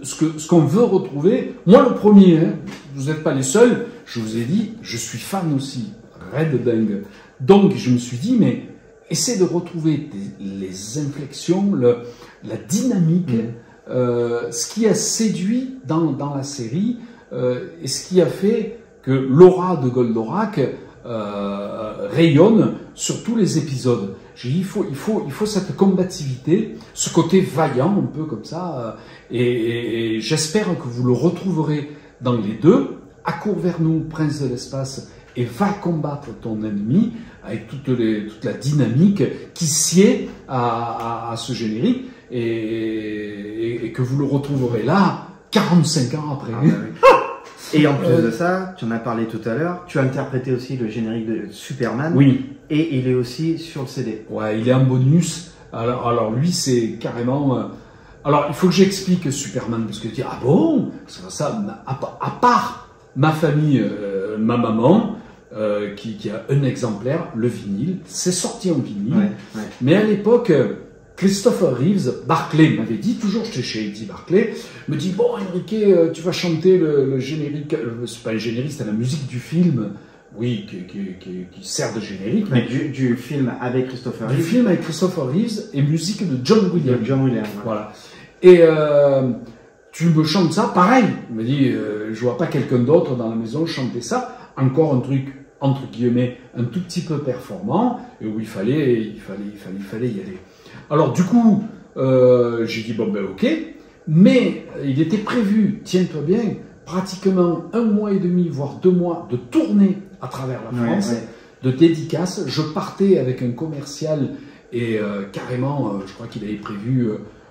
ce qu'on veut retrouver, moi le premier, hein, vous n'êtes pas les seuls, je vous ai dit, je suis fan aussi, red dingue. Donc, je me suis dit, mais essaie de retrouver les inflexions, la dynamique, ce qui a séduit dans la série et ce qui a fait que l'aura de Goldorak rayonne sur tous les épisodes. J'ai dit, il faut cette combativité, ce côté vaillant un peu comme ça, et j'espère que vous le retrouverez dans les deux. À Courvernou, Prince de l'espace, et va combattre ton ennemi avec toute la dynamique qui sied à ce générique et que vous le retrouverez là 45 ans après. Ah, bah oui. Et en plus de ça, tu en as parlé tout à l'heure, tu as interprété aussi le générique de Superman. Oui. Et il est aussi sur le CD. Ouais, il est en bonus. Alors lui, c'est carrément... Alors, il faut que j'explique Superman, parce que tu dis, ah bon, ça, à part ma famille, ma maman, qui a un exemplaire, le vinyle, c'est sorti en vinyle. Ouais. Mais à l'époque, Christopher Reeves, Barclay m'avait dit, toujours j'étais chez Eddie Barclay, me dit, bon Enrique, tu vas chanter le générique, c'est pas un générique, c'est la musique du film, oui, qui sert de générique. Mais du film avec Christopher Reeves. Du film avec Christopher Reeves et musique de John Williams. John Williams. Voilà. Et tu me chantes ça, pareil. Il me dit, je vois pas quelqu'un d'autre dans la maison chanter ça. Encore un truc, entre guillemets, un tout petit peu performant, et où il fallait y aller. Alors du coup, j'ai dit, bon ben ok, mais il était prévu, tiens-toi bien, pratiquement 1 mois et demi, voire 2 mois, de tournée à travers la France, de dédicaces. Je partais avec un commercial et carrément, je crois qu'il avait prévu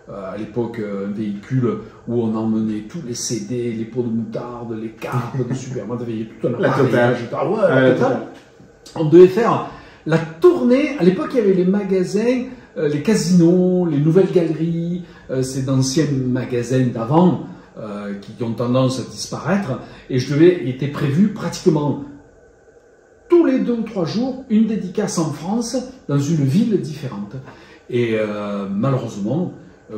à l'époque un véhicule où on emmenait tous les CD, les pots de moutarde, les cartes de Superman, il y avait tout un appareillage. La totale. On devait faire la tournée. À l'époque, il y avait les magasins, les casinos, les nouvelles galeries, c'est d'anciens magasins d'avant qui ont tendance à disparaître. Et il était prévu pratiquement tous les 2 ou 3 jours une dédicace en France dans une ville différente. Et malheureusement,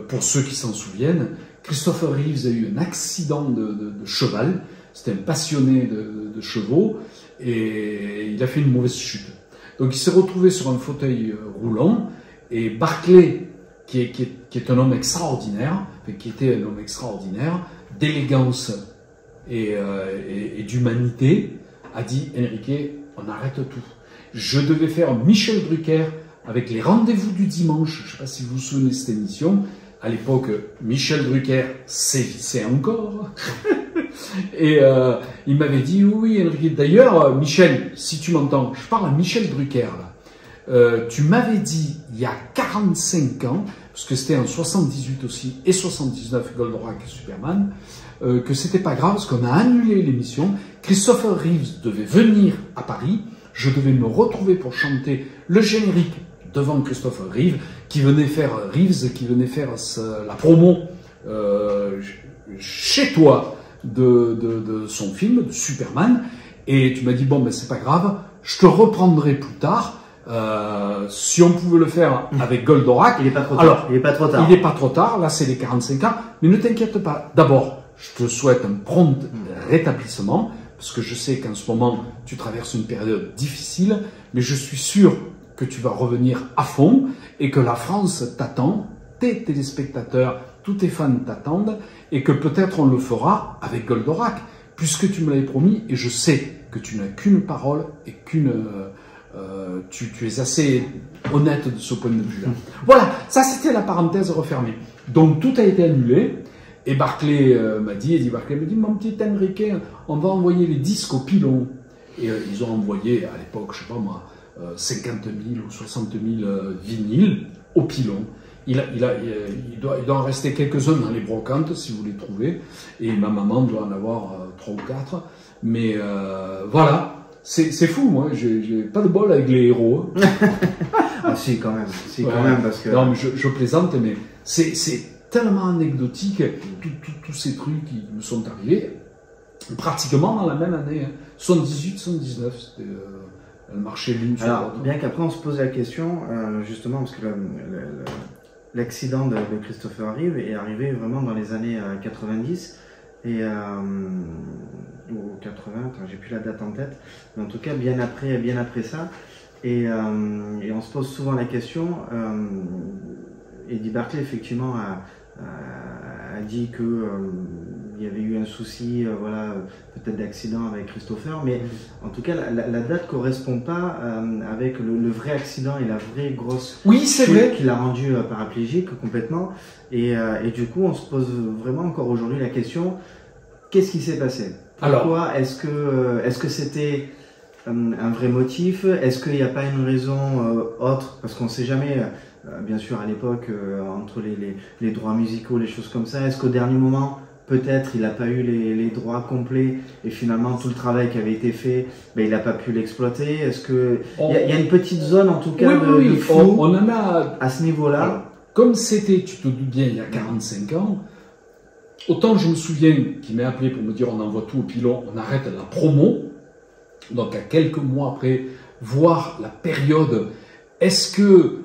pour ceux qui s'en souviennent, Christopher Reeves a eu un accident de cheval. C'était un passionné de chevaux et il a fait une mauvaise chute. Donc il s'est retrouvé sur un fauteuil roulant et Barclay, qui est un homme extraordinaire, qui était un homme extraordinaire, d'élégance et d'humanité, a dit « Enrique, on arrête tout. Je devais faire Michel Drucker avec les rendez-vous du dimanche. » Je ne sais pas si vous vous souvenez de cette émission. À l'époque, Michel Drucker sévissait encore. Et il m'avait dit « Oui, Enrique, d'ailleurs, Michel, si tu m'entends, je parle à Michel Drucker, là. Tu m'avais dit, il y a 45 ans, parce que c'était en 78 aussi, et 79, Goldorak et Superman, que c'était pas grave, parce qu'on a annulé l'émission. Christopher Reeves devait venir à Paris, je devais me retrouver pour chanter le générique devant Christopher Reeves, qui venait faire la promo chez toi de son film, de Superman, et tu m'as dit, bon, ben c'est pas grave, je te reprendrai plus tard, si on pouvait le faire avec Goldorak. Il n'est pas trop tard. Alors, il n'est pas trop tard. Il n'est pas trop tard, là c'est les 45 ans, mais ne t'inquiète pas. D'abord, je te souhaite un prompt rétablissement, parce que je sais qu'en ce moment, tu traverses une période difficile, mais je suis sûr que tu vas revenir à fond, et que la France t'attend, tes téléspectateurs, tous tes fans t'attendent, et que peut-être on le fera avec Goldorak, puisque tu me l'avais promis, et je sais que tu n'as qu'une parole, et tu es assez honnête de ce point de vue-là. Voilà, ça c'était la parenthèse refermée. Donc tout a été annulé, et Barclay m'a dit, mon petit Enrique, on va envoyer les disques au pilon. Et ils ont envoyé à l'époque, je sais pas moi, 50 000 ou 60 000 vinyles au pilon. Il doit en rester quelques-uns dans les brocantes, si vous les trouvez, et ma maman doit en avoir 3 ou 4. Mais voilà, c'est fou, moi, j'ai pas de bol avec les héros. Ah si, quand même, si, ouais, quand même, parce que... Non, mais je plaisante, mais c'est tellement anecdotique, tous ces trucs qui me sont arrivés, pratiquement dans la même année, hein. 78, 79, c'était... le marché l'une sur l'autre. Bien qu'après on se pose la question, justement, parce que l'accident de Christopher Reeve est arrivé vraiment dans les années 90, et, ou 80, j'ai plus la date en tête, mais en tout cas bien après ça, et on se pose souvent la question, Eddie Barclay effectivement a dit que il y avait eu un souci, voilà, peut-être d'accident avec Christopher, mais en tout cas la date correspond pas avec le vrai accident et la vraie grosse chute qui l'a rendu paraplégique complètement, et du coup on se pose vraiment encore aujourd'hui la question, qu'est-ce qui s'est passé? Pourquoi? Est-ce que c'était un vrai motif? Est-ce qu'il n'y a pas une raison autre? Parce qu'on ne sait jamais, bien sûr à l'époque, entre les droits musicaux, les choses comme ça, est-ce qu'au dernier moment, peut-être il n'a pas eu les droits complets et finalement tout le travail qui avait été fait, ben, il n'a pas pu l'exploiter? Est-ce qu'il y a une petite zone en tout cas de flou on en a à ce niveau-là? Comme c'était, tu te doutes bien, il y a 45 ans, autant je me souviens qu'il m'a appelé pour me dire on envoie tout au pilon, on arrête la promo. Donc à quelques mois après, voir la période, est-ce que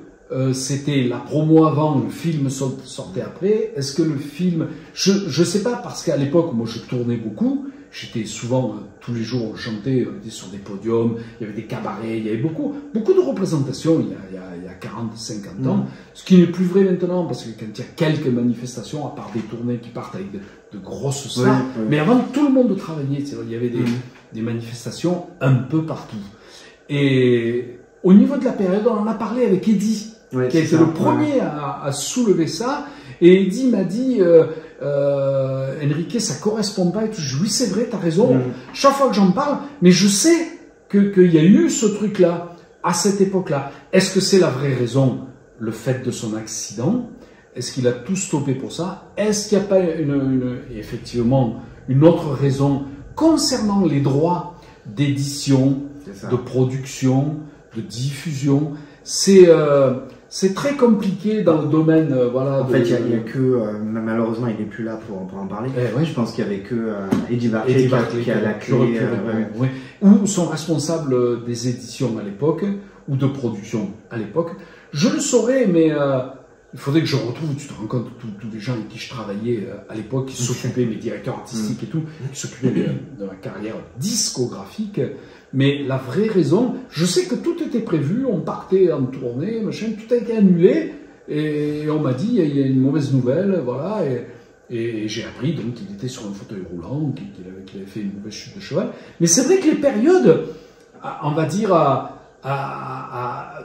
c'était la promo avant, le film sortait après? Est-ce que le film... Je sais pas, parce qu'à l'époque, moi je tournais beaucoup, j'étais souvent, tous les jours, on chantait sur des podiums, il y avait des cabarets, il y avait beaucoup de représentations il y a 40, 50 ans, ce qui n'est plus vrai maintenant, parce que quand il y a quelques manifestations, à part des tournées qui partent avec de grosses stars, mais avant tout le monde travaillait, il y avait des manifestations un peu partout. Et au niveau de la période, on en a parlé avec Eddie, qui a été le premier à soulever ça, et Eddie m'a dit Enrique, ça correspond pas, et tout. Je dis, oui, c'est vrai, t'as raison, chaque fois que j'en parle, mais je sais qu'il y a eu ce truc-là, à cette époque-là. Est-ce que c'est la vraie raison, le fait de son accident? Est-ce qu'il a tout stoppé pour ça? Est-ce qu'il n'y a pas effectivement une autre raison concernant les droits d'édition, de production, de diffusion? C'est c'est très compliqué dans le domaine, voilà. En fait, il y a que, malheureusement, il n'est plus là pour en parler. Ouais. Je pense qu'il y avait que Eddie Barclay qui a la clé. Ouais. Ou son responsable des éditions à l'époque, ou de production à l'époque. Je le saurais, mais il faudrait que je retrouve, tu te rends compte, tous les gens avec qui je travaillais à l'époque, qui s'occupaient, mes directeurs artistiques et tout, qui s'occupaient de ma carrière discographique. Mais la vraie raison, je sais que tout était prévu, on partait en tournée, machin, tout a été annulé, et on m'a dit, il y a une mauvaise nouvelle, voilà, et j'ai appris donc qu'il était sur un fauteuil roulant, qu'il avait fait une mauvaise chute de cheval. Mais c'est vrai que les périodes, on va dire à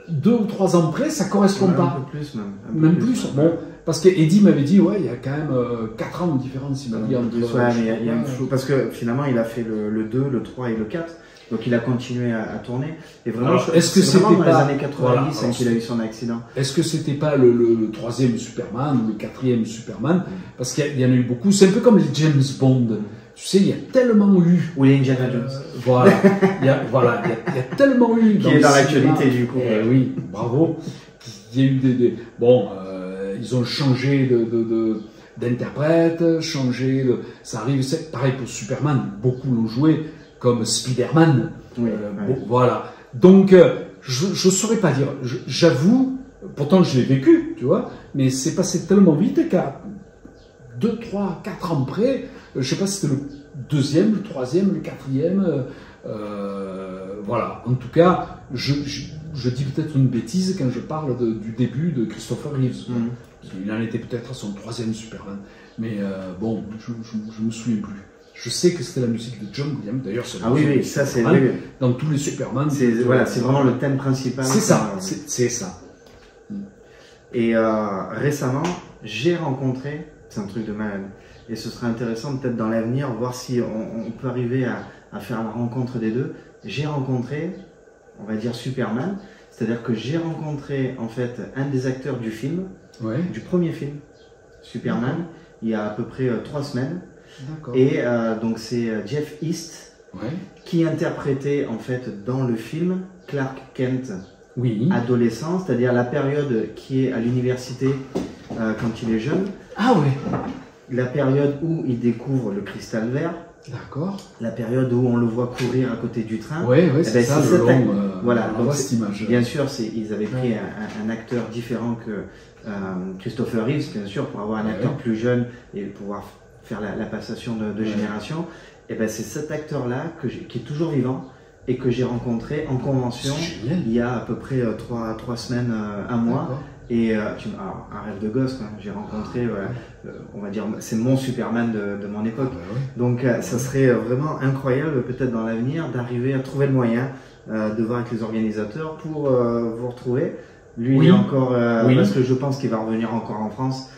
2 ou 3 ans près, ça correspond pas. Un peu plus même. Même plus. Bon, parce que Eddie m'avait dit, ouais, il y a quand même 4 ans de différence, il m'a dit, entre... Ouais, mais il y a une flou, parce que finalement, il a fait le 2, le 3 et le 4. Donc il a continué à tourner. Et vraiment, est-ce que c'est vraiment dans pas... les années 90 qu'il a eu son accident. Est-ce que c'était pas le 3e Superman ou le 4e Superman? Parce qu'il y en a eu beaucoup. C'est un peu comme les James Bond. Tu sais, il y a tellement eu... Ou les Indiana Jones. Voilà. Il y a tellement eu... Qui est dans l'actualité, du coup. Oui, bravo. Il y a eu Bon, ils ont changé d'interprète, ça arrive, c'est pareil pour Superman. Beaucoup l'ont joué comme Spider-Man. Oui, bon, voilà. Donc, je saurais pas dire. J'avoue, pourtant je l'ai vécu, tu vois, mais c'est passé tellement vite qu'à 2, 3, 4 ans près, je sais pas si c'était le 2e, le 3e, le 4e, voilà. En tout cas, je dis peut-être une bêtise quand je parle du début de Christopher Reeves. Il en était peut-être à son 3e Superman. Mais bon, je me souviens plus. Je sais que c'était la musique de John Williams, d'ailleurs. Oui, ça c'est... Dans tous les Superman. C'est vraiment le thème principal. C'est ça, c'est ça. Et récemment, j'ai rencontré, c'est un truc de malade, et ce serait intéressant peut-être dans l'avenir, voir si on peut arriver à faire la rencontre des deux. J'ai rencontré, on va dire Superman, c'est-à-dire que j'ai rencontré en fait un des acteurs du film, du premier film, Superman, il y a à peu près 3 semaines. Et donc c'est Jeff East qui interprétait en fait dans le film Clark Kent adolescent, c'est-à-dire la période qui est à l'université quand il est jeune. Ah ouais. La période où il découvre le cristal vert. D'accord. La période où on le voit courir à côté du train. Ouais, c'est ça. Voilà. Donc cette image. Bien sûr, ils avaient pris un acteur différent que Christopher Reeves, bien sûr, pour avoir un acteur plus jeune et pouvoir faire la passation de génération. Et ben c'est cet acteur-là qui est toujours vivant et que j'ai rencontré en convention il y a à peu près 3 semaines, un mois. Et alors, un rêve de gosse, j'ai rencontré, on va dire, c'est mon Superman de mon époque. Donc ça serait vraiment incroyable, peut-être dans l'avenir, d'arriver à trouver le moyen de voir avec les organisateurs pour vous retrouver. Lui, il est encore, parce que je pense qu'il va revenir encore en France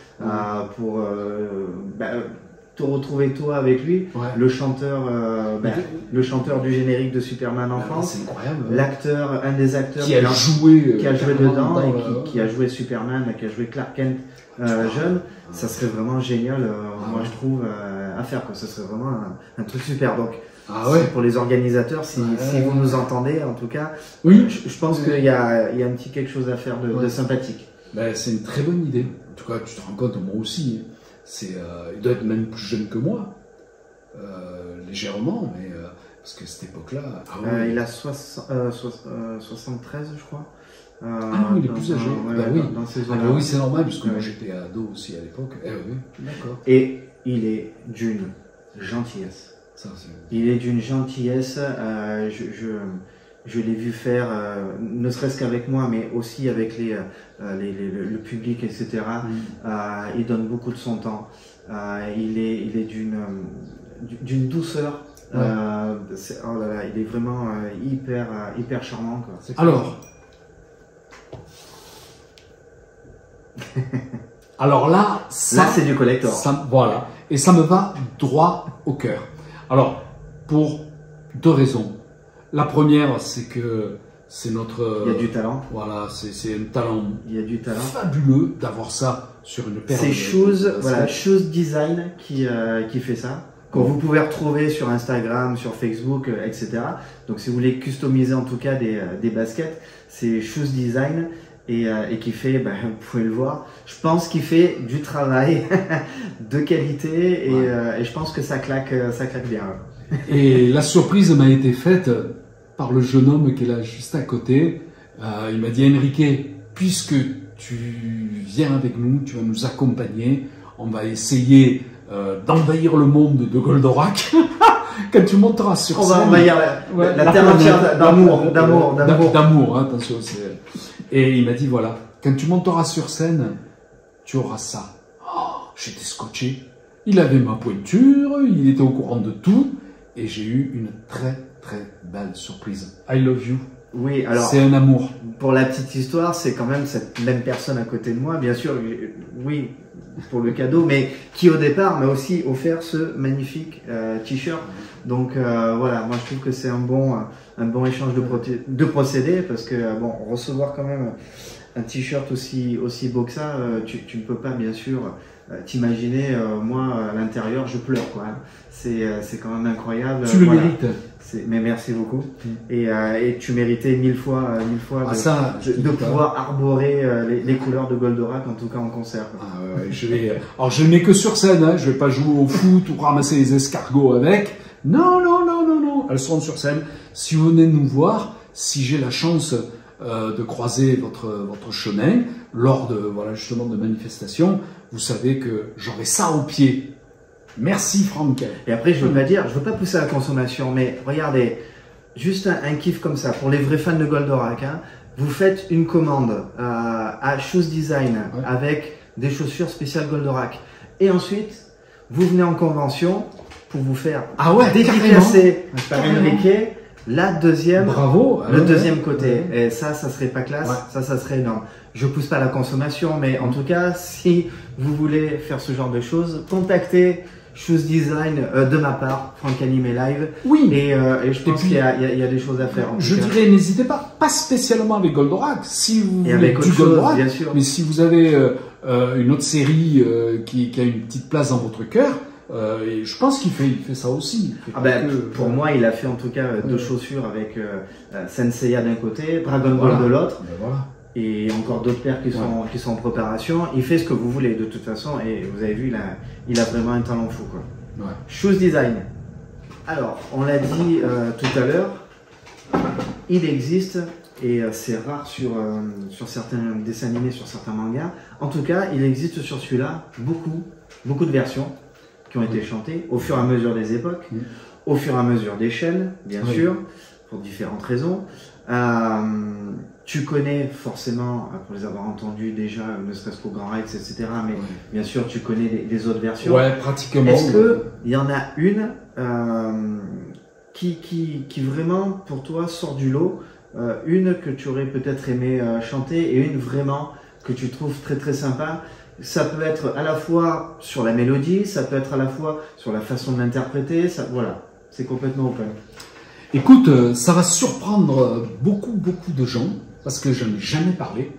pour te retrouver toi avec lui, le chanteur du générique de Superman en France, c'est incroyable. L'acteur, un des acteurs qui a joué dedans et qui a joué Superman, qui a joué Clark Kent jeune, ça serait vraiment génial, moi je trouve, à faire, quoi. Ça serait vraiment un truc super. Donc pour les organisateurs, si vous nous entendez, en tout cas, je pense qu'il y a un petit quelque chose à faire de sympathique. C'est une très bonne idée. En tout cas, tu te rends compte, moi aussi. Il doit être même plus jeune que moi, légèrement, mais parce que cette époque-là... il a 73, je crois. Non, il est plus âgé. Dans ces oui, c'est normal, puisque moi j'étais ado aussi à l'époque. D'accord. Et il est d'une gentillesse. Il est d'une gentillesse. Je l'ai vu faire, ne serait-ce qu'avec moi, mais aussi avec le public, etc. Il donne beaucoup de son temps. Il est d'une douceur. Oh là là, il est vraiment hyper charmant, quoi. Alors là, c'est du collector. Voilà. Et ça me va droit au cœur. Alors, pour 2 raisons. La première, c'est que c'est notre... Il y a du talent. Voilà, c'est un talent. Il y a du talent. Fabuleux d'avoir ça sur une paire. C'est Shoes Design qui fait ça. Que vous pouvez retrouver sur Instagram, sur Facebook, etc. Donc si vous voulez customiser en tout cas des baskets, c'est Shoes Design. et qui fait, ben, vous pouvez le voir, je pense qu'il fait du travail de qualité et je pense que ça claque bien. Et la surprise m'a été faite par le jeune homme qui est là juste à côté. Il m'a dit, Enrique, puisque tu viens avec nous, tu vas nous accompagner, on va essayer d'envahir le monde de Goldorak. Quand tu monteras sur scène... On va envahir la terre entière d'amour, hein, attention. Et il m'a dit, voilà, quand tu monteras sur scène, tu auras ça. Oh, j'étais scotché. Il avait ma pointure, il était au courant de tout, et j'ai eu une très très belle surprise. I love you. Oui, alors... C'est un amour. Pour la petite histoire, c'est quand même cette même personne à côté de moi, bien sûr, oui, pour le cadeau, mais qui au départ m'a aussi offert ce magnifique t-shirt. Donc voilà, moi je trouve que c'est un bon échange de procédés, parce que bon, recevoir quand même un t-shirt aussi beau que ça, tu ne peux pas bien sûr t'imaginer, moi à l'intérieur je pleure quoi. C'est quand même incroyable. Tu le mérites. Mais merci beaucoup. Et tu méritais mille fois de pouvoir arborer les couleurs de Goldorak, en tout cas en concert. Alors je n'ai que sur scène, hein, je vais pas jouer au foot ou ramasser les escargots avec. Non, elles seront sur scène. Si vous venez nous voir, si j'ai la chance de croiser votre chemin lors de justement de manifestations, vous savez que j'aurai ça au pied. Merci Franck. Et après, je veux pas pousser à la consommation, mais regardez, juste un kiff comme ça, pour les vrais fans de Goldorak, hein, vous faites une commande à Shoes Design avec des chaussures spéciales Goldorak, et ensuite, vous venez en convention pour vous faire dédicacer par Enrique le deuxième côté. Et ça serait pas classe, ça serait énorme. Je pousse pas à la consommation, mais en tout cas, si vous voulez faire ce genre de choses, contactez Shoes Design de ma part, Franck Animé Live. Oui. Et je pense qu'il y a des choses à faire. Je dirais, n'hésitez pas spécialement avec Goldorak, si vous voulez du Goldorak, bien sûr. Mais si vous avez une autre série qui a une petite place dans votre cœur, et je pense qu'il fait ça aussi. Pour moi, il a fait en tout cas deux chaussures avec Senseiya d'un côté, Dragon Ball de l'autre. Et encore d'autres paires qui sont en préparation. Il fait ce que vous voulez de toute façon, et vous avez vu, il a vraiment un talent fou quoi. Shoes Design. Alors, on l'a dit tout à l'heure, il existe, et c'est rare sur certains dessins animés, sur certains mangas. En tout cas, il existe sur celui-là beaucoup de versions qui ont été chantées au fur et à mesure des époques, au fur et à mesure des chaînes, bien sûr, pour différentes raisons. Tu connais forcément, pour les avoir entendus déjà, ne serait-ce qu'au Grand Rex, etc. Mais bien sûr, tu connais les autres versions. Ouais, pratiquement. Est-ce qu'il y en a une qui vraiment, pour toi, sort du lot, une que tu aurais peut-être aimé chanter, et une vraiment que tu trouves très très sympa? Ça peut être à la fois sur la mélodie, ça peut être à la fois sur la façon de l'interpréter, voilà, c'est complètement open. Écoute, ça va surprendre beaucoup de gens, parce que je n'en ai jamais parlé,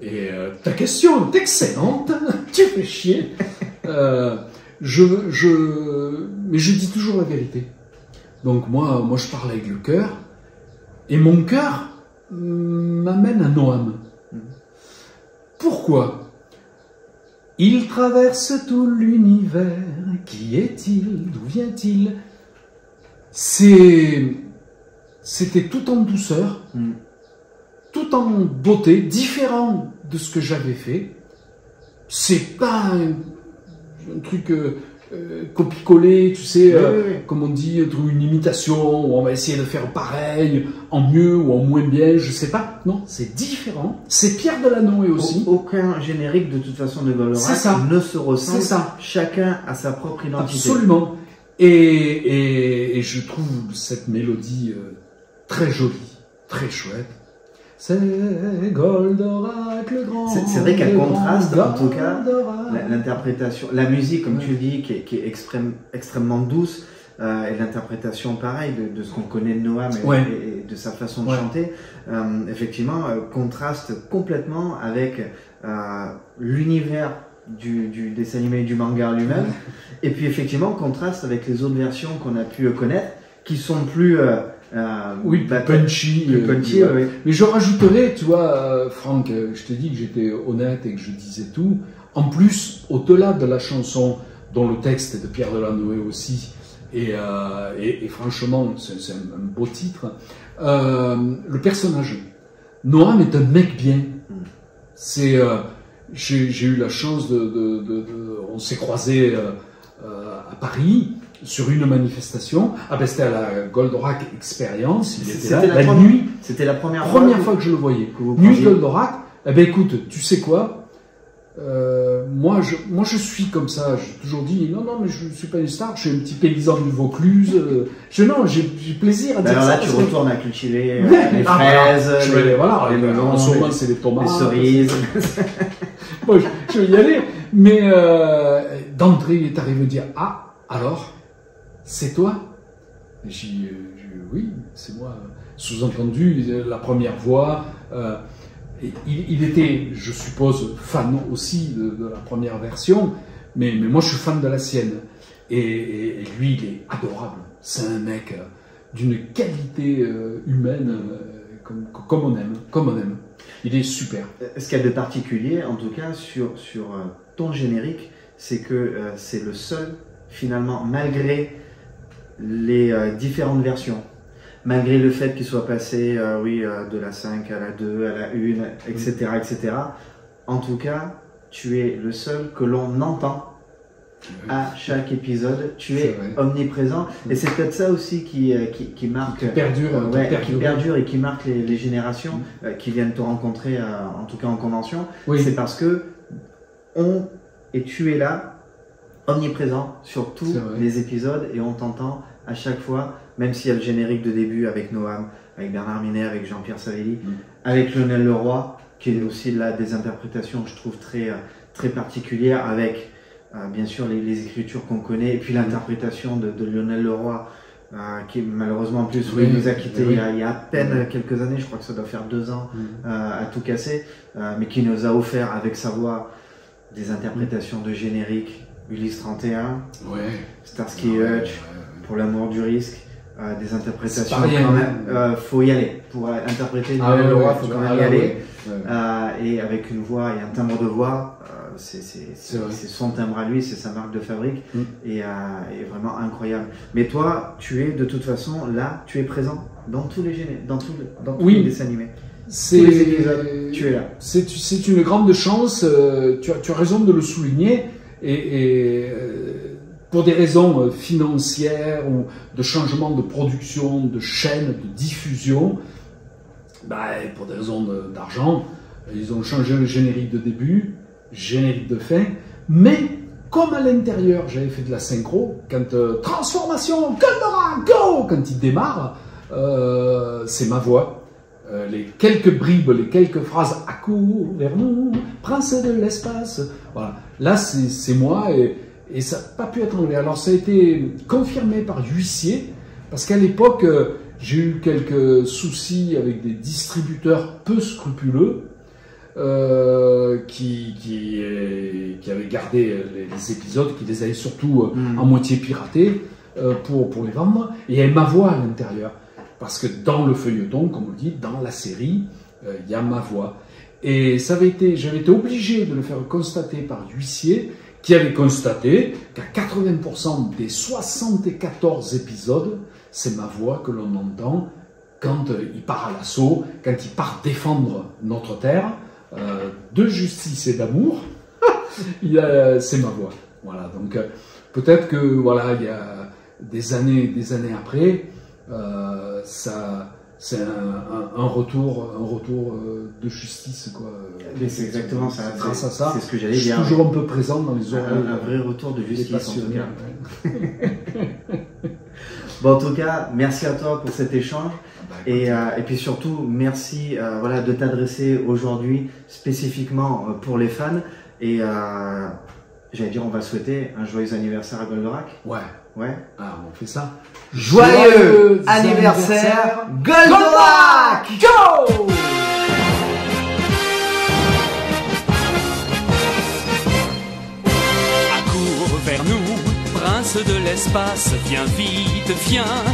et ta question est excellente, tu fais chier. Mais je dis toujours la vérité. Donc moi je parle avec le cœur, et mon cœur m'amène à Noam. Pourquoi ? Il traverse tout l'univers, qui est-il? D'où vient-il? C'était tout en douceur, tout en beauté, différent de ce que j'avais fait. C'est pas un truc copier-coller, tu sais, comme on dit, une imitation, où on va essayer de faire pareil, en mieux ou en moins bien, je sais pas. Non, c'est différent. C'est Pierre Delanoë aussi. Aucun générique, de toute façon, de Goldorak ne se ressemble. Chacun a sa propre identité. Absolument. Et je trouve cette mélodie très jolie, très chouette. C'est Goldorak le grand. C'est vrai qu'elle contraste, en tout cas, l'interprétation, la musique, comme tu le dis, qui est extrêmement douce, et l'interprétation, pareil, de ce qu'on connaît de Noam et de sa façon de chanter, effectivement, contraste complètement avec l'univers du dessin animé et du manga lui-même, et puis effectivement, contraste avec les autres versions qu'on a pu connaître, qui sont plus Oui, punchy. Punchy, oui. Mais je rajouterais, tu vois, Franck, je t'ai dit que j'étais honnête et que je disais tout. En plus, au-delà de la chanson, dont le texte est de Pierre Delanoë aussi, et franchement, c'est un beau titre, le personnage. Noam est un mec bien. C'est, j'ai eu la chance on s'est croisés à Paris sur une manifestation. Ah ben c'était à la Goldorak Experience. Il était là la nuit. C'était la première fois que je le voyais. Nuit Goldorak. Eh ben écoute, tu sais quoi? Moi je suis comme ça. J'ai toujours dit non mais je suis pas une star. Je suis un petit paysan du Vaucluse. J'ai plaisir à dire alors ça. Là tu retournes à cultiver les fraises, les melons, en ce moment c'est les tomates, les cerises. Moi je vais y aller. Mais d'entrée il est arrivé de dire ah alors c'est toi? J'ai oui c'est moi. Sous-entendu la première voix. Il était, je suppose, fan aussi de la première version, mais moi je suis fan de la sienne. Et lui, il est adorable. C'est un mec d'une qualité humaine comme on aime. Il est super. Ce qu'il y a de particulier, en tout cas, sur ton générique, c'est que c'est le seul, finalement, malgré les différentes versions, malgré le fait qu'il soit passé de la 5 à la 2, à la 1, etc., etc. En tout cas, tu es le seul que l'on entend à chaque épisode. Tu es omniprésent. Et c'est peut-être ça aussi qui marque, qui perdure et qui marque les générations qui viennent te rencontrer, en tout cas en convention. Oui. C'est parce que tu es là, omniprésent sur tous les épisodes, et on t'entend à chaque fois. Même s'il y a le générique de début avec Noam, avec Bernard Minet, avec Jean-Pierre Savelli, avec Lionel Leroy, qui est aussi là des interprétations que je trouve très particulières, avec bien sûr les écritures qu'on connaît, et puis l'interprétation de Lionel Leroy, qui malheureusement en plus nous a quittés il y a à peine quelques années, je crois que ça doit faire 2 ans, à tout casser, mais qui nous a offert avec sa voix des interprétations de générique, Ulysse 31, Starsky Hutch, Pour l'amour du risque. Des interprétations quand même, faut y aller pour interpréter Lionel Leroy, faut quand même y aller, et avec une voix et un timbre de voix, c'est son timbre à lui, c'est sa marque de fabrique, et vraiment incroyable. Mais toi, tu es de toute façon là, tu es présent dans tous les tous les dessins animés. Tous les épisodes, tu es là. C'est une grande chance, tu as raison de le souligner, et pour des raisons financières ou de changement de production, de chaîne, de diffusion, pour des raisons d'argent, ils ont changé le générique de début, générique de fin, mais comme à l'intérieur j'avais fait de la synchro, quand transformation, Goldorak, go, quand il démarre, c'est ma voix. Les quelques bribes, les quelques phrases « Accours vers nous, prince de l'espace », voilà. Là c'est moi, et ça n'a pas pu être enlevé. Alors ça a été confirmé par l'huissier, parce qu'à l'époque, j'ai eu quelques soucis avec des distributeurs peu scrupuleux qui avaient gardé les épisodes, qui les avaient surtout en moitié piratés pour les vendre. Et il y avait ma voix à l'intérieur. Parce que dans le feuilleton, comme on le dit, dans la série, il y a ma voix. Et j'avais été obligé de le faire constater par l'huissier, qui avait constaté qu'à 80% des 74 épisodes, c'est ma voix que l'on entend quand il part à l'assaut, quand il part défendre notre terre, de justice et d'amour, c'est ma voix. Voilà, donc peut-être que voilà, il y a des années après, c'est un retour de justice, quoi. Mais c'est exactement ça. Grâce à ça, c'est ce que j'allais dire. Je suis toujours un peu présent dans les oreilles. Un vrai retour de justice, en tout cas. Bon, en tout cas, merci à toi pour cet échange. Et puis surtout, merci de t'adresser aujourd'hui spécifiquement pour les fans. Et j'allais dire, on va souhaiter un joyeux anniversaire à Goldorak. Ouais. Ah, on fait ça. Joyeux anniversaire Goldorak! Go! Accours vers nous, prince de l'espace, viens vite, viens,